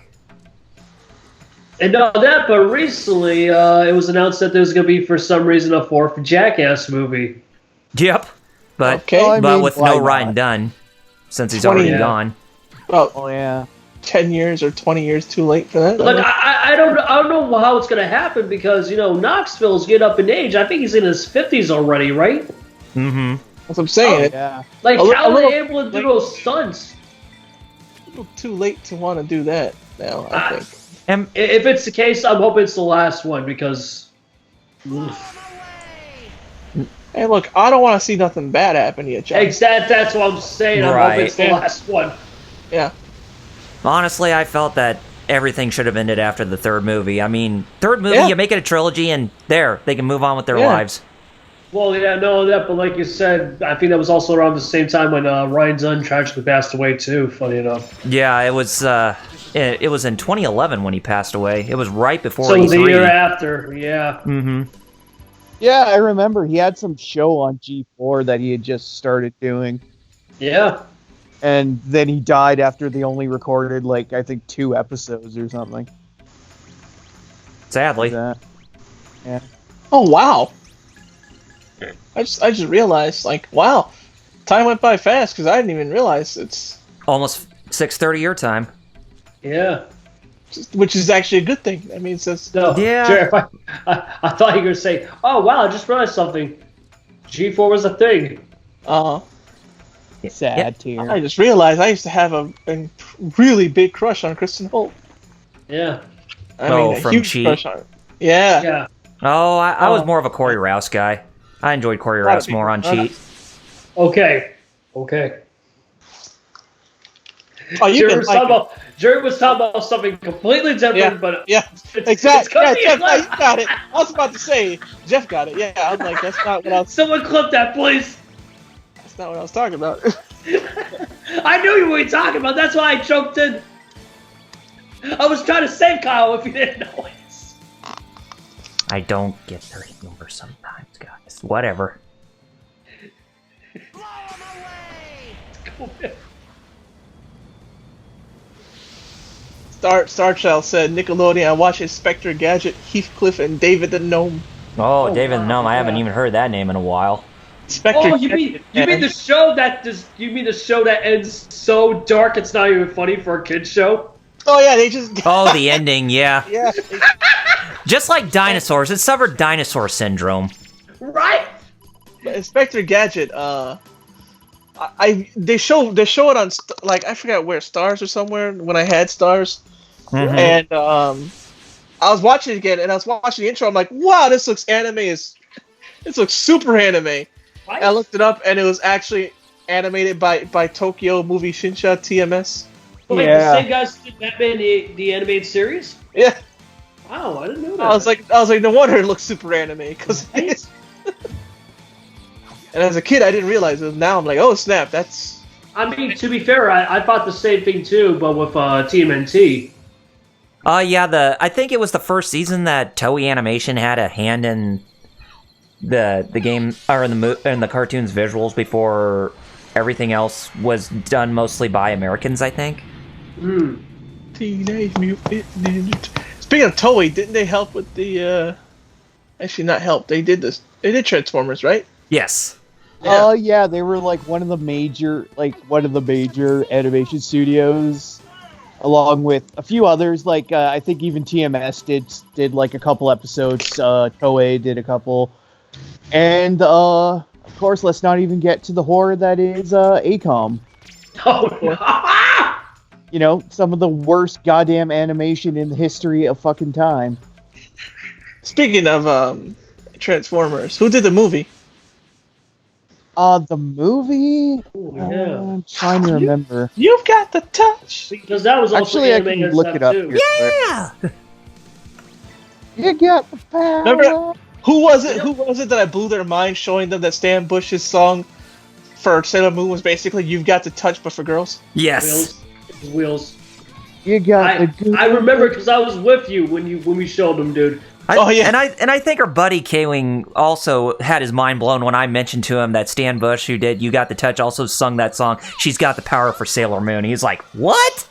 And not that, but recently it was announced that there was going to be, for some reason, a fourth Jackass movie. Yep. But Okay. Well, I but mean, with why no not? Ryan Dunn, since he's 20 already yeah. gone. About Oh yeah. 10 years or 20 years too late for that. Look, I don't know how it's going to happen because, Knoxville's getting up in age. I think he's in his 50s already, right? Mm-hmm. That's what I'm saying. It's Yeah. Like, A li- how a are little they able to do late. those stunts? a little too late to want to do that now, I think. And If it's the case, I'm hoping it's the last one because... Hey, look, I don't want to see nothing bad happen yet, John. That's what I'm saying. I'm hoping it's the Right. last one. Yeah. honestly, I felt that everything should have ended after the third movie. I mean, third movie, Yeah. you make it a trilogy, and there, they can move on with their Yeah. lives. Well, yeah, no, that, but like you said, I think that was also around the same time when Ryan Dunn tragically passed away too. Funny enough, Yeah, it was in 2011 when he passed away. It was right before so it was a E3. year after. Yeah, Mm-hmm. Yeah, I remember he had some show on G4 that he had just started doing, yeah. and then he died after they only recorded I think 2 episodes or something. Sadly. Yeah. Oh wow! I just realized, like, wow, time went by fast because I didn't even realize it's Almost 6:30 your time. Yeah. which is actually a good thing. That means that's No, Yeah. Jared, I thought you were going to say, oh, wow, I just realized something. G4 was a thing. Sad tear. I just realized I used to have a really big crush on Kristen Holt. Yeah. I mean, a from huge Cheat? crush on her. Yeah. Yeah. Oh, I was more of a Corey Rouse guy. I enjoyed Corey A lot of Rouse more on people- Cheat. Okay. Oh, you Jared can was, like talking about something completely different, but yeah, it's exactly. gonna Yeah, be Jeff, no, a you got it. I was about to say Jeff got it. Yeah, I'm like that's not what I was. Someone clip that, please. That's not what I was talking about. I knew you were talking about. That's why I choked in. I was trying to save Kyle if you didn't know it. I don't get their humor sometimes, guys. Whatever. Star Child said Nickelodeon. I watched Inspector Gadget, Heathcliff, and David the Gnome. Oh, David wow, Gnome. I haven't yeah. even heard that name in a while. Inspector Oh, you Gadget, mean the show that ends so dark it's not even funny for a kids show? Oh yeah, they just. Oh, the ending, yeah. Yeah. Just like dinosaurs, it suffered dinosaur syndrome. Right? Inspector Gadget. They show it on like I forgot where, Stars or somewhere when I had Stars, Mhm. and I was watching it again and I was watching the intro. I'm like, wow, this looks this looks super anime. Right? I looked it up and it was actually animated by Tokyo Movie Shinsha TMS. Like Yeah. the same guys who did Batman the animated series? Yeah, Wow, I didn't know that. I was like, no wonder it looks super anime because. Right? And as a kid, I didn't realize it. Now I'm like, oh snap, that's. I mean, to be fair, I thought the same thing too, but with TMNT. Yeah, I think it was the first season that Toei Animation had a hand in the game or in the cartoon's visuals before everything else was done mostly by Americans, I think. Teenage Mutant Ninja. Speaking of Toei, didn't they help with the? Actually, not help. They did this. They did Transformers, right? Yes. Yeah. Yeah, they were like one of the major animation studios, along with a few others. Like I think even TMS did like a couple episodes. Toei did a couple, and of course, let's not even get to the horror that is ACOM. Oh, no. You know, some of the worst goddamn animation in the history of fucking time. Speaking of Transformers, who did the movie? The movie? yeah. I'm trying to remember. You've got the touch. Because that was also Actually, I animated can look stuff it up too. here. Yeah. You got the power. Remember- Who was it that I blew their mind showing them that Stan Bush's song for Sailor Moon was basically "You've got the touch, but for girls"? Yes. Wheels. You got the good. I remember because I was with you when we showed them, dude. Oh, yeah. And I think our buddy K-Wing also had his mind blown when I mentioned to him that Stan Bush, who did "You Got the Touch," also sung that song. She's got the power for Sailor Moon. He's like, what?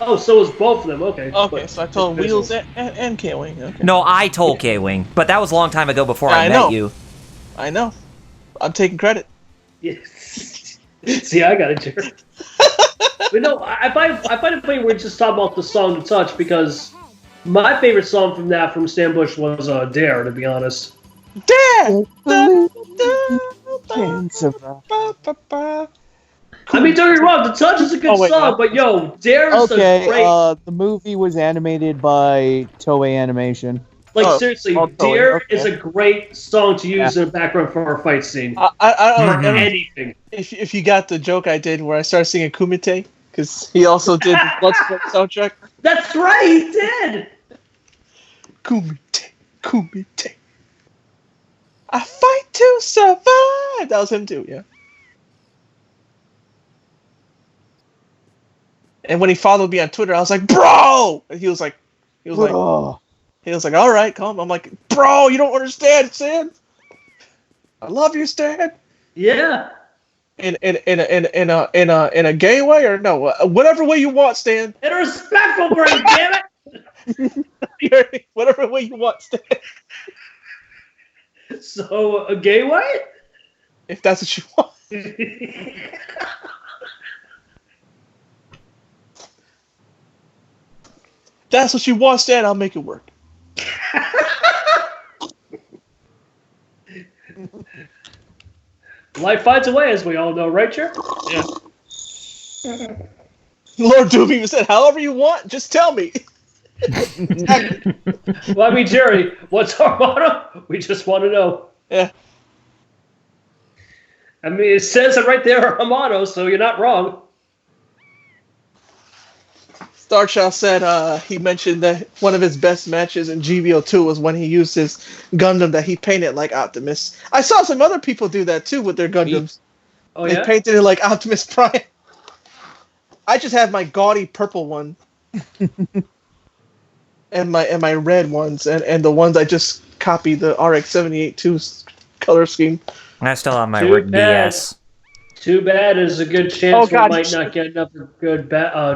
Oh, so it was both of them. Okay. Okay, But- so I told Wheels and K-Wing. Okay. No, I told K-Wing, but that was a long time ago before Yeah, I I met know. you. I know. I'm taking credit. Yes. See, I got it, Jared. But no, I find it funny we're just talking about the song "The Touch" because my favorite song from Stan Bush was "Dare." To be honest. Dad! Can survive. I mean, don't get me wrong, "The Touch" is a good Oh, wait, song, no. but yo, "Dare" is Okay, a great. the movie was animated by Toei Animation. Like Oh, seriously, oh, totally, "Dare" okay. is a great song to use in the background for a fight scene. I don't know Anything. if you got the joke I did where I started singing Kumite, because he also did the Bloodsport soundtrack. That's right, he did. Kumite, Kumite. I fight to survive. That was him too, yeah. And when he followed me on Twitter, I was like, "Bro!" And he was like, Oh, "All right, calm." I'm like, "Bro, you don't understand, Stan. I love you, Stan." Yeah. In a gay way or no, whatever way you want, Stan. In a respectful way, damn it. Whatever way you want, Stan. So, a gay way? If that's what you want. That's what you want, Stan. I'll make it work. Life finds a way, as we all know, right, Jer? Yeah. Lord Doom even said, however you want, just tell me. Well, I mean, Jerry, what's our motto? We just want to know. Yeah. I mean, it says it right there, our motto, so you're not wrong. Starchild said he mentioned that one of his best matches in GBO2 was when he used his Gundam that he painted like Optimus. I saw some other people do that too with their Gundams. Oh, they yeah? painted it like Optimus Prime. I just have my gaudy purple one. and my red ones and the ones I just copied the RX-78-2's color scheme. I still have my Too Rick bad. BS. Too bad. There's a good chance God, we might not get another good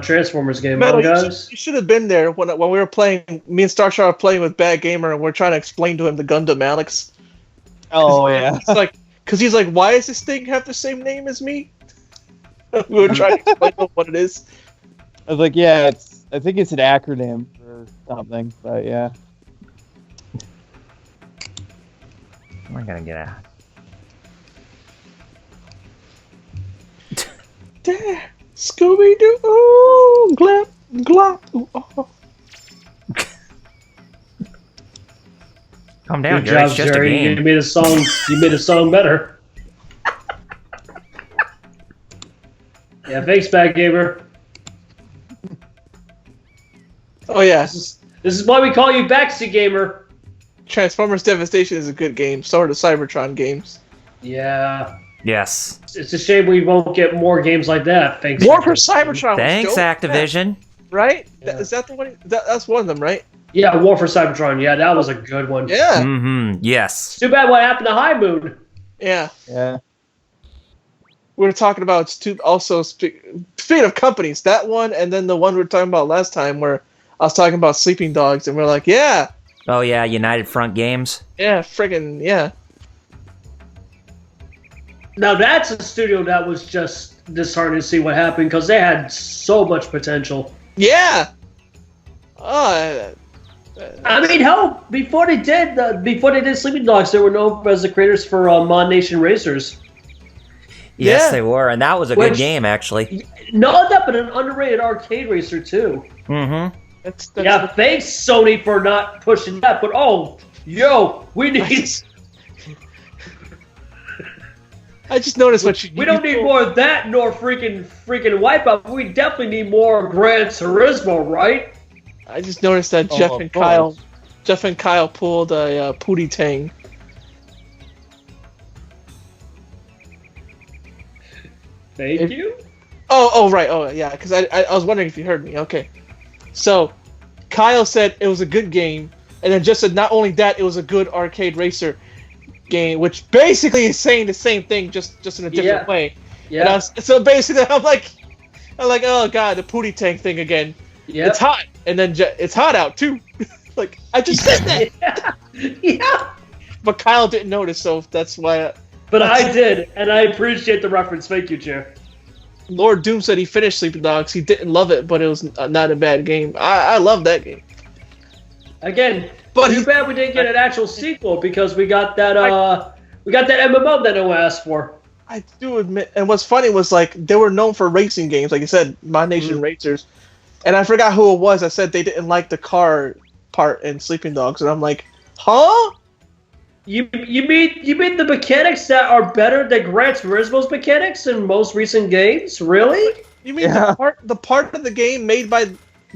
Transformers game, Metal, huh, guys? you should have been there when we were playing. Me and Starchild were playing with Bad Gamer, and we're trying to explain to him the Gundam Alex. Oh yeah. It's like, because he's like, why does this thing have the same name as me? We were trying to explain to him what it is. I was like, yeah, I think it's an acronym for something, but yeah. We're gonna get out. There, Scooby Doo, ooh, glap, glop, ooh, oh. Calm down, Good Jerry. job, It's just Jerry. a game. You made a song. You made a song better. Yeah, thanks, Bad Gamer. Oh yeah, This is why we call you Backseat Gamer. Transformers Devastation is a good game. So are the Cybertron games. Yeah. Yes. It's a shame we won't get more games like that. Thanks. War for Cybertron. Thanks, was dope. Activision. Right? Yeah. Is that the one? That's one of them, right? Yeah, War for Cybertron. Yeah, that was a good one. Yeah. Mm-hmm. Yes. Too bad what happened to High Moon. Yeah. Yeah. We were talking about also speaking of companies, that one and then the one we were talking about last time where I was talking about Sleeping Dogs and we're like, yeah, Oh yeah, United Front Games. yeah, friggin' yeah. Now that's a studio that was just disheartening to see what happened because they had so much potential. Yeah. Oh, I mean, hell, before they did Sleeping Dogs, they were known as the creators for Mon Nation Racers. Yes, Yeah. they were, and that was a good Which- game actually. Not that, but an underrated arcade racer too. Mm-hmm. that's Yeah, thanks Sony for not pushing that. But we need. I just noticed what We don't need more of that nor freaking Wipeout. We definitely need more Gran Turismo, right? I just noticed that Oh, Jeff of and course. Kyle pulled a Pootie Tang. Thank you. Oh, right. Oh, yeah. Because I was wondering if you heard me. Okay. So, Kyle said it was a good game, and then just said not only that, it was a good arcade racer game, which basically is saying the same thing, just in a different Yeah. way. Yeah. And so basically, I'm like, oh god, the Pootie Tank thing again. Yeah. It's hot, and then it's hot out too. Like I just said that, Yeah. but Kyle didn't notice, so that's why. But I did, and I appreciate the reference. Thank you, Chair. Lord Doom said he finished Sleeping Dogs. He didn't love it, but it was not a bad game. I love that game. Again, But too bad we didn't get an actual sequel because we got that MMO that no one asked for. I do admit, and what's funny was like they were known for racing games, like you said, Mon Nation Racers, and I forgot who it was. I said they didn't like the car part in Sleeping Dogs, and I'm like, huh? You mean the mechanics that are better than Gran Turismo's mechanics in most recent games? Really? You mean Yeah. the part of the game made by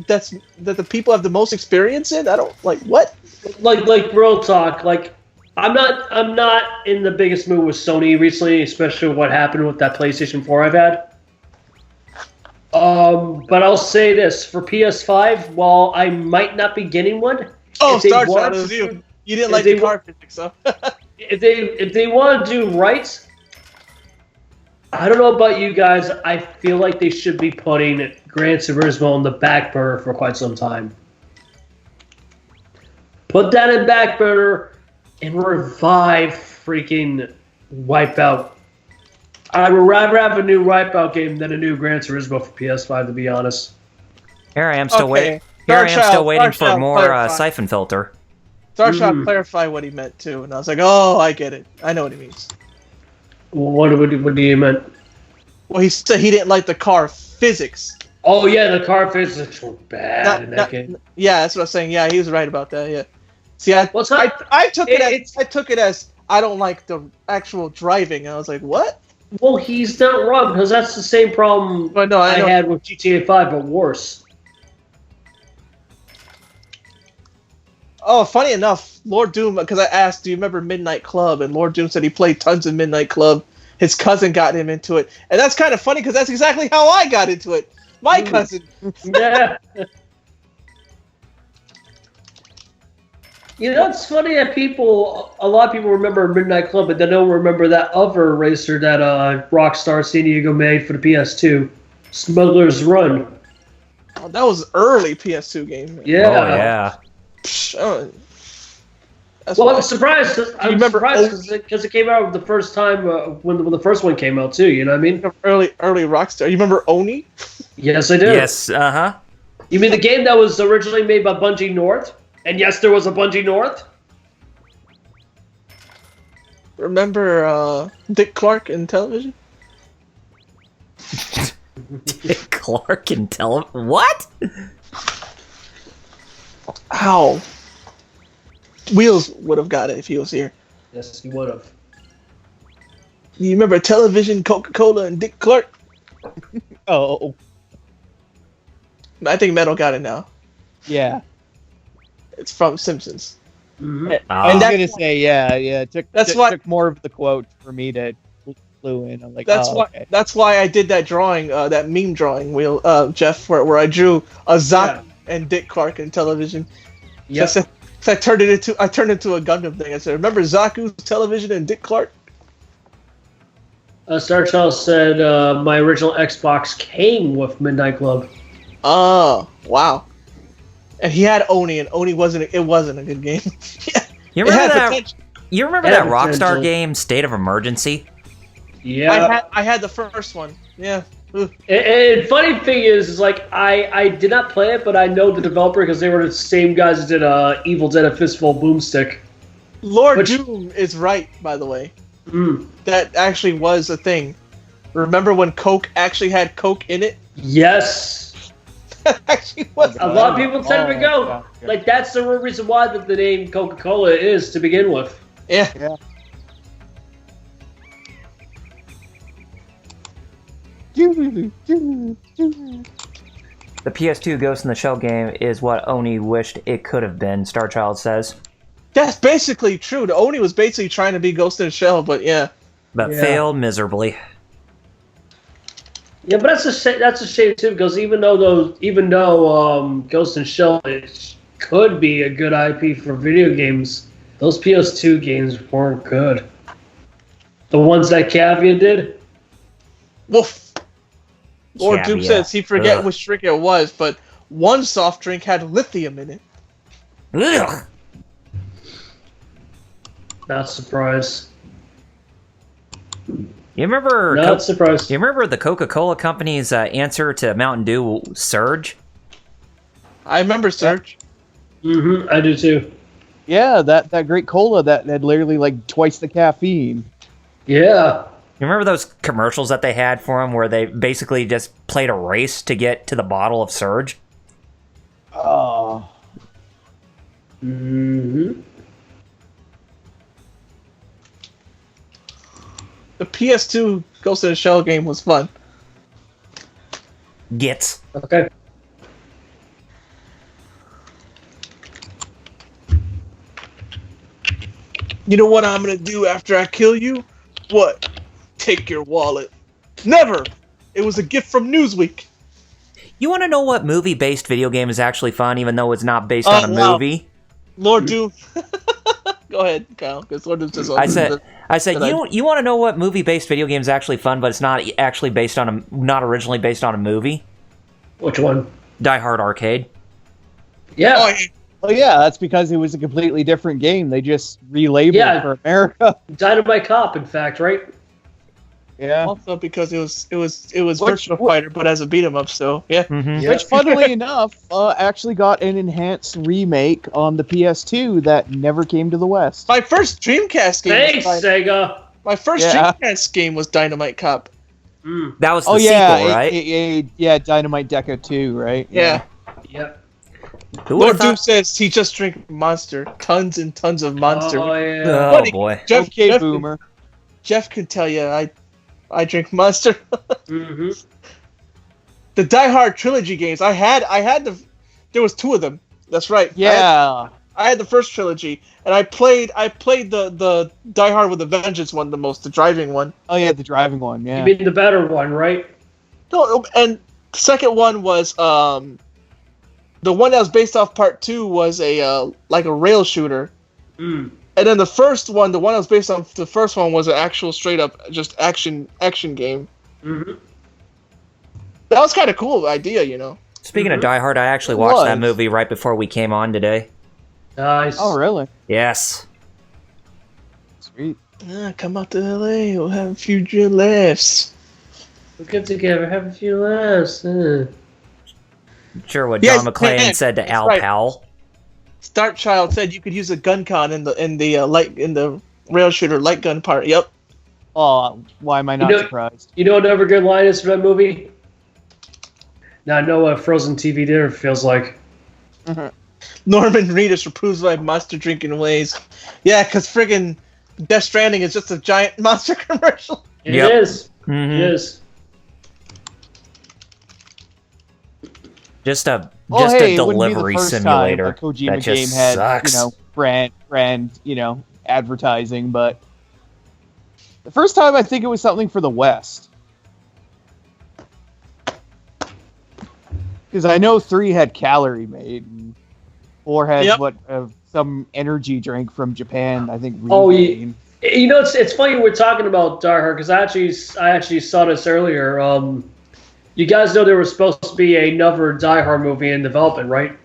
that the people have the most experience in? I don't like what. Like real talk. Like I'm not in the biggest mood with Sony recently, especially what happened with that PlayStation 4 I've had. But I'll say this for PS5, while I might not be getting one, Oh, if they Star want Wars, you. You didn't if like they the wa- car physics, so. if they want to do right, I don't know about you guys. I feel like they should be putting Gran Turismo on the back burner for quite some time. Put that in back burner and revive freaking Wipeout. I would rather have a new Wipeout game than a new Gran Turismo for PS5, to be honest. Here I am still Okay. waiting. Here I am still waiting for more clarify. Siphon Filter. Starshot clarified what he meant too, and I was like, oh, I get it. I know what he means. What do you mean? Well, he said he didn't like the car physics. Oh yeah, the car physics were bad in that game. Yeah, that's what I was saying. Yeah, he was right about that. Yeah. See, I took it as I don't like the actual driving. I was like, what? Well, he's not wrong, because that's the same problem I had with GTA 5, but worse. Oh, funny enough, Lord Doom, because I asked, do you remember Midnight Club? And Lord Doom said he played tons of Midnight Club. His cousin got him into it. And that's kind of funny, because that's exactly how I got into it. My cousin. Yeah. You know, it's funny that a lot of people remember Midnight Club, but they don't remember that other racer that Rockstar San Diego made for the PS2, Smuggler's Run. Oh, that was early PS2 game. Yeah. Oh, yeah. I'm surprised. Because it came out the first time when the first one came out too. You know what I mean? Early Rockstar. You remember Oni? Yes, I do. Yes. You mean the game that was originally made by Bungie North? And yes, there was a Bungie North. Remember Dick Clark in television? Dick Clark in television? What? Ow. Wheels would have got it if he was here. Yes, he would have. You remember television, Coca-Cola, and Dick Clark? Oh. I think Metal got it now. Yeah. It's from Simpsons. Mm-hmm. I was gonna say, yeah. It took more of the quote for me to clue in. I'm like, okay. That's why I did that drawing, that meme drawing, Jeff, where I drew a Zaku and Dick Clark in television. Yeah. So I turned it into a Gundam thing. I said, remember Zaku's television and Dick Clark? Star Child said my original Xbox came with Midnight Club. Oh, wow. And he had Oni, and Oni wasn't a good game. Yeah. You remember that? You remember that Rockstar game, State of Emergency? Yeah. I had the first one. Yeah. And funny thing is like I did not play it, but I know the developer because they were the same guys that did Evil Dead: A Fistful of Boomstick. Lord Doom is right, by the way. That actually was a thing. Remember when Coke actually had Coke in it? Yes. That actually was. A lot of people tend to go. Like, that's the real reason why the name Coca-Cola is to begin with. Yeah. The PS2 Ghost in the Shell game is what Oni wished it could have been, Starchild says. That's basically true. The Oni was basically trying to be Ghost in the Shell, but yeah. But failed miserably. Yeah, but that's a shame too, because even though Ghost in the Shell could be a good IP for video games, those PS2 games weren't good. The ones that Cavia did. Woof. Lord Doom Cavia. says he forget which drink it was, but one soft drink had lithium in it. Ugh. Not surprised. You remember? Not surprised. You remember the Coca-Cola Company's answer to Mountain Dew, Surge? I remember Surge. I do too. Yeah, that great cola that had literally like twice the caffeine. Yeah. You remember those commercials that they had for them where they basically just played a race to get to the bottle of Surge? Oh. Mm-hmm. The PS2 Ghost in the Shell game was fun. Gets. Okay. You know what I'm gonna do after I kill you? What? Take your wallet. Never! It was a gift from Newsweek. You want to know what movie-based video game is actually fun, even though it's not based on a movie? Lord Doom. Go ahead, Kyle, because Lord Doom says I said, you want to know what movie-based video game is actually fun, but it's not actually based on not originally based on a movie? Which one? Die Hard Arcade. Yeah. Oh, Oh yeah, that's because it was a completely different game. They just relabeled it for America. Dynamite Cop, in fact, right? Yeah. Also because it was Virtua Fighter, but as a beat 'em up. So yeah. Mm-hmm. Which, funnily enough, actually got an enhanced remake on the PS2 that never came to the West. My first Dreamcast game. Thanks, Sega. My first Dreamcast game was Dynamite Cop. That was the sequel, right? Yeah, Dynamite Deca 2, right? Yeah. Yep. Lord Doom says he just drank Monster. Tons and tons of Monster. Oh, yeah. Oh, Buddy, boy. Jeff, Boomer. Jeff can tell you I drink Monster. Mm-hmm. The Die Hard trilogy games. I had there was 2 of them. That's right. Yeah. I had the first trilogy, and I played the Die Hard with a Vengeance one the most, the driving one. Oh yeah, the driving one. Yeah. You mean the better one, right? No, and the second one was the one that was based off part 2 was a like a rail shooter. Mm. And then the first one, the one that was based on the first one, was an actual straight up just action game. Mm-hmm. That was kind of cool idea, you know. Speaking of Die Hard, I actually watched that movie right before we came on today. Nice. Oh really? Yes. Sweet. Come out to LA, we'll have a few laughs. We'll get together, have a few laughs. Sure, what Yes, John McClane said to Al Powell. Start Child said you could use a gun con in the rail shooter light gun part. Yep. Oh, why am I not surprised? You know another good line is for that movie? Now I know what frozen TV dinner feels like. Norman Reedus approves my monster drinking ways. Yeah, because friggin' Death Stranding is just a giant monster commercial. It is. Mm-hmm. It is. Just a It wouldn't be the delivery first simulator. time a Kojima that just game had, sucks. brand, advertising, but the first time I think it was something for the West. Because I know 3 had Calorie Made, and 4 had some energy drink from Japan. I think. You know, it's funny we're talking about Die Hard because I actually saw this earlier. You guys know there was supposed to be another Die Hard movie in development, right?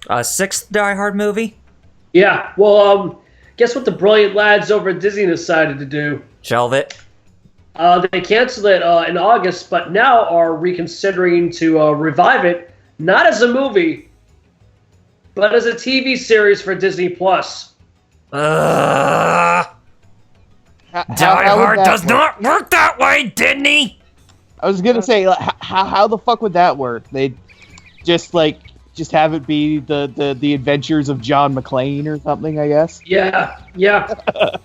A 6th Die Hard movie? Yeah. Well, guess what the brilliant lads over at Disney decided to do? Shelve it. They canceled it in August, but now are reconsidering to revive it, not as a movie, but as a TV series for Disney Plus. Die Hard does not work that way, didn't he? I was gonna say, how the fuck would that work? They'd just have it be the adventures of John McClane or something, I guess. Yeah.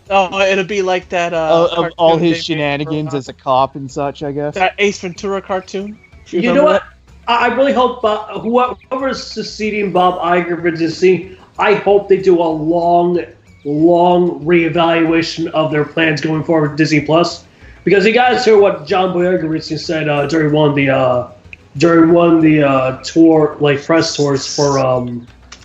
Oh, it'll be like that. Of all his shenanigans as a cop and such, I guess. That Ace Ventura cartoon. You know what? I really hope whoever's succeeding Bob Iger for Disney, I hope they do a long reevaluation of their plans going forward with Disney Plus. Because you guys heard what John Boyega recently said during one of the tour, like press tours for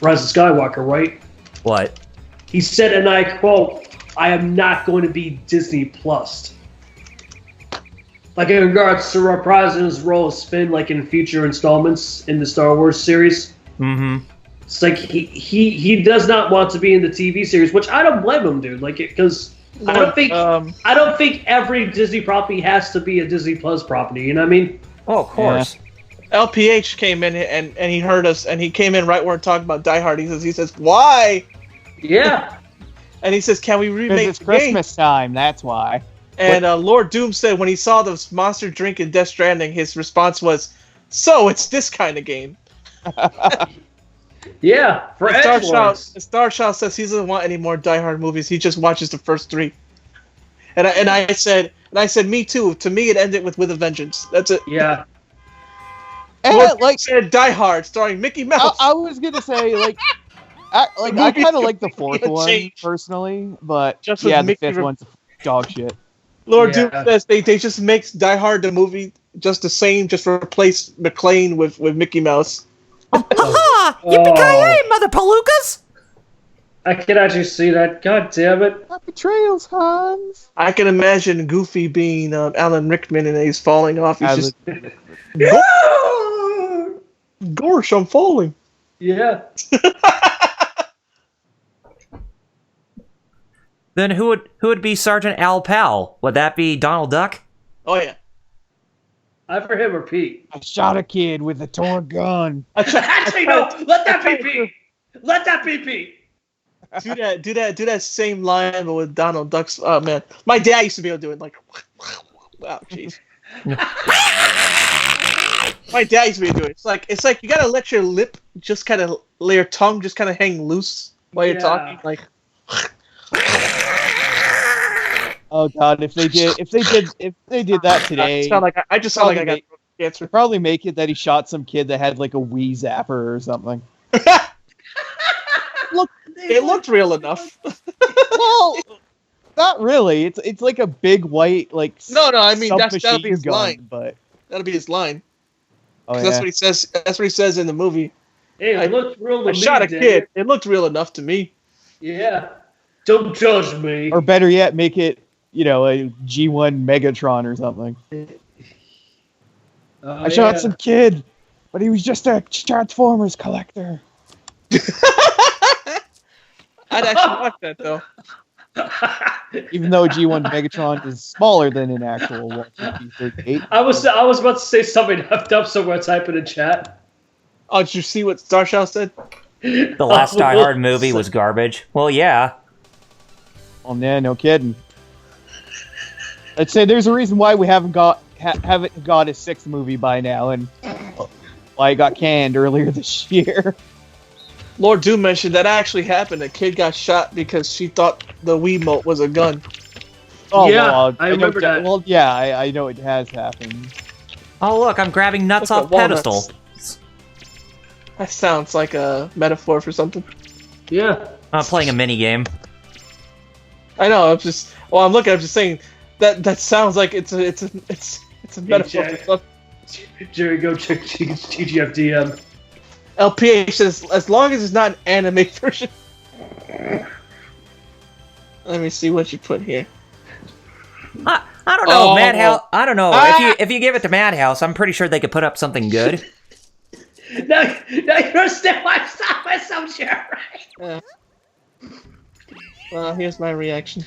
Rise of Skywalker, right? What? He said, and I quote, "I am not going to be Disney Plus." Like in regards to reprising his role as Finn, like in future installments in the Star Wars series. Mm-hmm. It's like he does not want to be in the TV series, which I don't blame him, dude. Like, because I don't think every Disney property has to be a Disney Plus property. You know what I mean? Oh, of course. Yeah. LPH came in and he heard us, and he came in right when we're talking about Die Hard. He says, why? Yeah. And he says, can we remake it's the Christmas game? time, that's why. And Lord Doom said when he saw the monster drink in Death Stranding, his response was, so it's this kind of game. Yeah, for Star Child says he doesn't want any more Die Hard movies. He just watches the first 3. And I said, me too. To me, it ended with a vengeance. That's it. Yeah. And said Die Hard, starring Mickey Mouse. I was gonna say I kind of like the 4th one personally, but the 5th one's dog shit. Lord Doom says they just make Die Hard the movie just the same, just replace McClane with Mickey Mouse. Ha! Yippee-ki-yay, mother palookas! I can actually see that. God damn it. Happy trails, Hans. I can imagine Goofy being Alan Rickman and he's falling off. He's just, gosh, I'm falling. Yeah. Then who would be Sergeant Al Powell? Would that be Donald Duck? Oh yeah. For him or Pete. I shot a kid with a torn gun. Actually, no. Let that be Pete. Let that be Pete. Do that same line, but with Donald Duck's. Oh man, my dad used to be able to do it like. Wow, jeez. My dad used to be able to do it. It's like you gotta let your lip just kind of, your tongue just kind of hang loose while you're talking. Like. Oh god, if they did that today, I just sound like I got cancer. Probably make it that he shot some kid that had like a Wii zapper or something. It looked real enough. Well, not really. It's like a big white like. No. I mean that'll be his gun, line. But that'll be his line. Oh, yeah. That's what he says. That's what he says in the movie. Hey, it looked real to me. I shot a kid. It looked real enough to me. Yeah. Don't judge me. Or better yet, make it, a G1 Megatron or something. I shot some kid, but he was just a Transformers collector. I'd actually watch that though. Even though G1 Megatron is smaller than an actual 138. I was about to say something effed up, so I'm going to type it in chat. Oh, did you see what Starshaw said? The last Die Hard movie was garbage. Well, yeah. Oh man, no kidding. I'd say there's a reason why we haven't got a sixth movie by now, and why it got canned earlier this year. Lord Doom mentioned that actually happened. A kid got shot because she thought the Wiimote was a gun. Oh, yeah, well, I remember that. Well, yeah, I know it has happened. Oh, look, I'm grabbing nuts Look off at walnuts. pedestal. That sounds like a metaphor for something. Yeah. I'm playing a mini game. I know. I'm just saying that sounds like it's a metaphor for something. Jerry, go check TGFDM. LPH says as long as it's not an anime version. Let me see what you put here. I don't know, Oh. Madhouse. I don't know. Ah! If you give it to Madhouse, I'm pretty sure they could put up something good. No, you understand why I stopped myself, Jerry. Well, here's my reaction.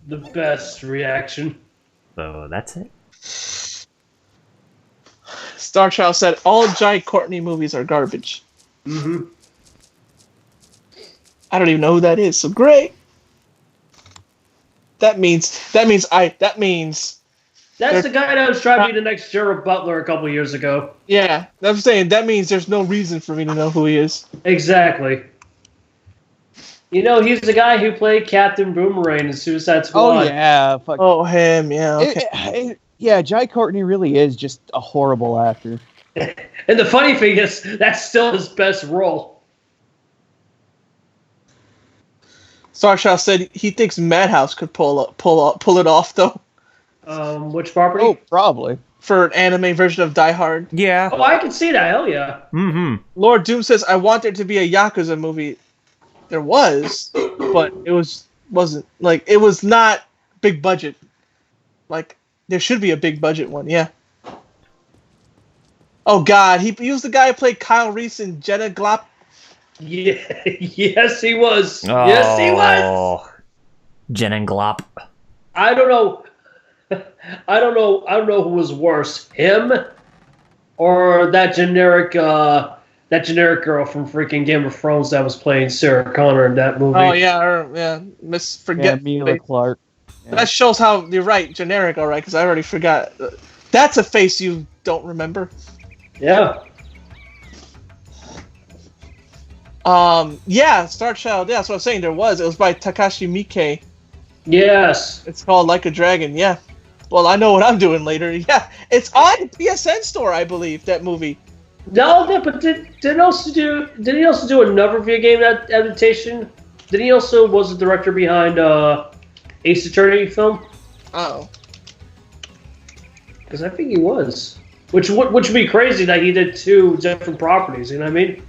The best reaction. So that's it. Starchild said all Jai Courtney movies are garbage. Mm-hmm. I don't even know who that is. So great. That means That's the guy that was trying to be the next Gerald Butler a couple years ago. yeah. I'm saying that means there's no reason for me to know who he is. Exactly. He's the guy who played Captain Boomerang in Suicide Squad. Oh yeah, fuck. Oh, him. Yeah. Okay. Yeah, Jai Courtney really is just a horrible actor. And the funny thing is, that's still his best role. Starchild said he thinks Madhouse could pull it off though. Which property? Oh, probably. For an anime version of Die Hard. Yeah. Oh, I can see that. Hell yeah. Mm-hmm. Lord Doom says I want there to be a Yakuza movie. There was, but it wasn't like it was not big budget. Like there should be a big budget one, yeah. Oh God, he was the guy who played Kyle Reese in Jenna Glop. Yeah. Yes, he was. Oh, Yes, he was. Jen and Glop. I don't know. I don't know who was worse, him or that generic girl from freaking Game of Thrones that was playing Sarah Connor in that movie. Oh yeah, Miss Forget. Emilia Clarke. Yeah. That shows how you're right, generic. All right, because I already forgot. That's a face you don't remember. Yeah. Yeah, Star Child. Yeah, that's what I'm saying. It was by Takashi Miike. Yes. It's called Like a Dragon. Yeah. Well, I know what I'm doing later. Yeah, it's on the PSN store, I believe. That movie. No, but did he also do another video game adaptation? Did he also was the director behind Ace Attorney film? Oh. Because I think he was. Which would be crazy that he did two different properties. You know what I mean?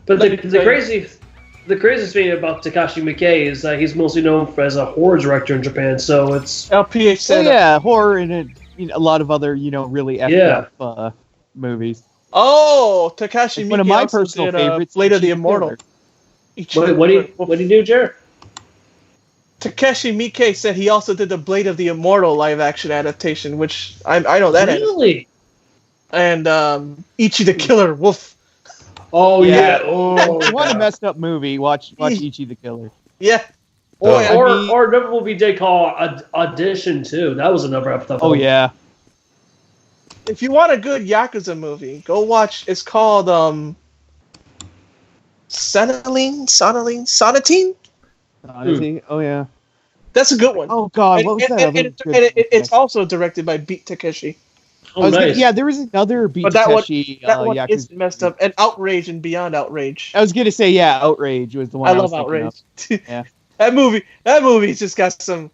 But the crazy the craziest thing about Takashi Miike is that he's mostly known as a horror director in Japan. So it's LPH said, horror and a lot of other really effed up movies. Oh, Takashi Miike. One of my personal favorites, Blade of the Immortal. What do you do, Jared? Takeshi Miike said he also did the Blade of the Immortal live-action adaptation, which I know that. Really? And Ichi the Killer Wolf. Oh yeah. Oh, if you want a messed up movie, watch Ichi the Killer. Yeah. Or another movie they call Audition too. That was another episode. Oh yeah. If you want a good Yakuza movie, go watch. It's called Sonatine. Oh yeah. That's a good one. Oh god, what was that? It's also directed by Beat Takeshi. Oh, nice. There was another Beat But that Takeshi. That one Yakuza is messed up. And Outrage and Beyond Outrage. I was gonna say Outrage was the one. I love love Outrage. Yeah. That movie's just got some.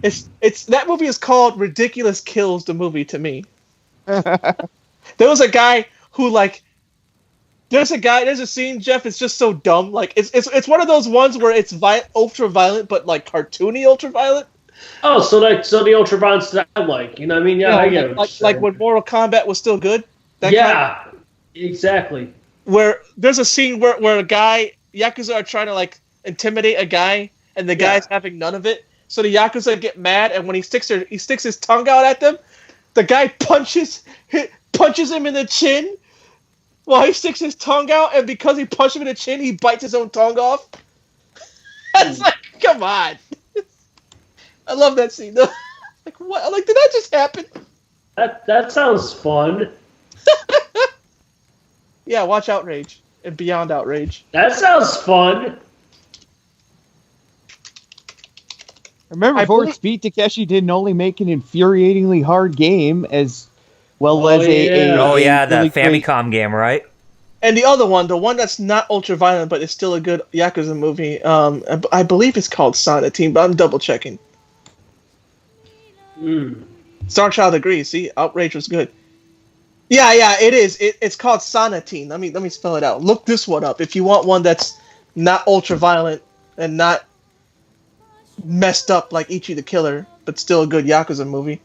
It's that movie is called Ridiculous Kills the movie to me. There was a guy who there's a scene, Jeff. It's just so dumb. Like it's one of those ones where it's ultra violent, but like cartoony ultra violent. Oh, so the ultra violence that I like. You know what I mean? Yeah, I get it. Like when Mortal Kombat was still good. Exactly. Where there's a scene where a guy Yakuza are trying to intimidate a guy, and the guy's having none of it. So the Yakuza get mad, and when he sticks his tongue out at them, the guy punches him in the chin while he sticks his tongue out, and because he punched him in the chin, he bites his own tongue off. That's come on. I love that scene. What? Did that just happen? That sounds fun. Yeah, watch Outrage and Beyond Outrage. That sounds fun. Remember, Beat Takeshi didn't only make an infuriatingly hard game as well as the Famicom game, right? And the other one, the one that's not ultra violent but is still a good Yakuza movie, I believe it's called Sonatine, but I'm double checking. Starchild agrees. See, Outrage was good. Yeah, it is. It's called Sonatine. Let me spell it out. Look this one up if you want one that's not ultra violent and not messed up like Ichi the Killer, but still a good Yakuza movie.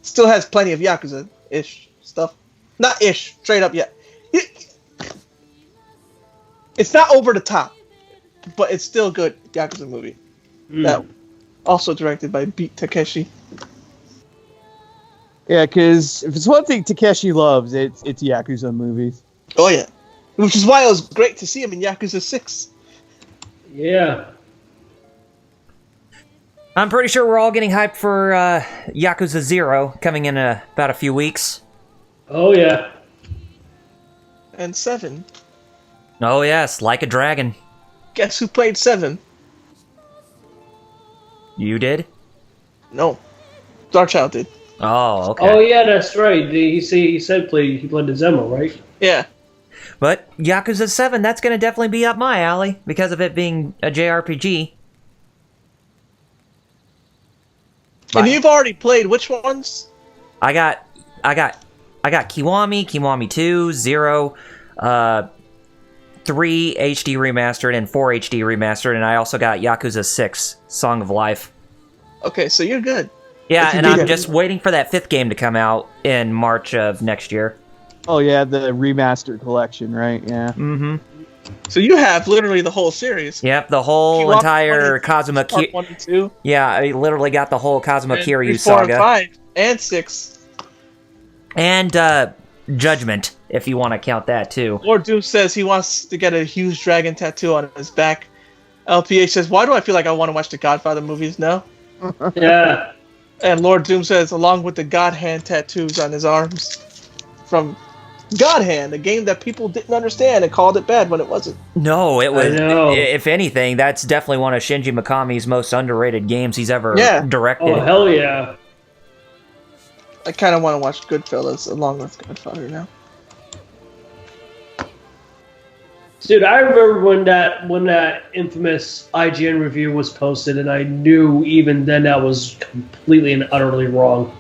Still has plenty of Yakuza-ish stuff. Not ish, straight up, yeah. It's not over the top, but it's still a good Yakuza movie. That also directed by Beat Takeshi. Yeah, because if it's one thing Takeshi loves, it's Yakuza movies. Oh yeah, which is why it was great to see him in Yakuza 6. Yeah. I'm pretty sure we're all getting hyped for Yakuza 0 coming in about a few weeks. Oh yeah. And 7. Oh yes, Like a Dragon. Guess who played 7? You did? No, Starchild did. Oh, okay. Oh yeah, that's right. He said he played the Zemo, right? Yeah. But Yakuza 7, that's going to definitely be up my alley because of it being a JRPG. And you've already played which ones? I got Kiwami 2, 0, 3 HD remastered and 4 HD remastered, and I also got Yakuza 6, Song of Life. Okay, so you're good. Yeah, and I'm just waiting for that 5th game to come out in March of next year. Oh yeah, the remastered collection, right? Yeah. Mm-hmm. So you have literally the whole series. Yep, the whole entire Kazuma Part 1 and 2. Yeah, I literally got the whole Kazuma Kiryu 4 saga. and 5 and 6. And Judgment, if you want to count that too. Lord Doom says he wants to get a huge dragon tattoo on his back. LPH says, why do I feel like I want to watch the Godfather movies now? Yeah. And Lord Doom says, along with the God Hand tattoos on his arms. From God Hand, a game that people didn't understand and called it bad when it wasn't. No, it was. If anything, that's definitely one of Shinji Mikami's most underrated games he's ever directed. Oh, hell yeah. I kind of want to watch Goodfellas along with Godfather now. Dude, I remember when that infamous IGN review was posted, and I knew even then that was completely and utterly wrong.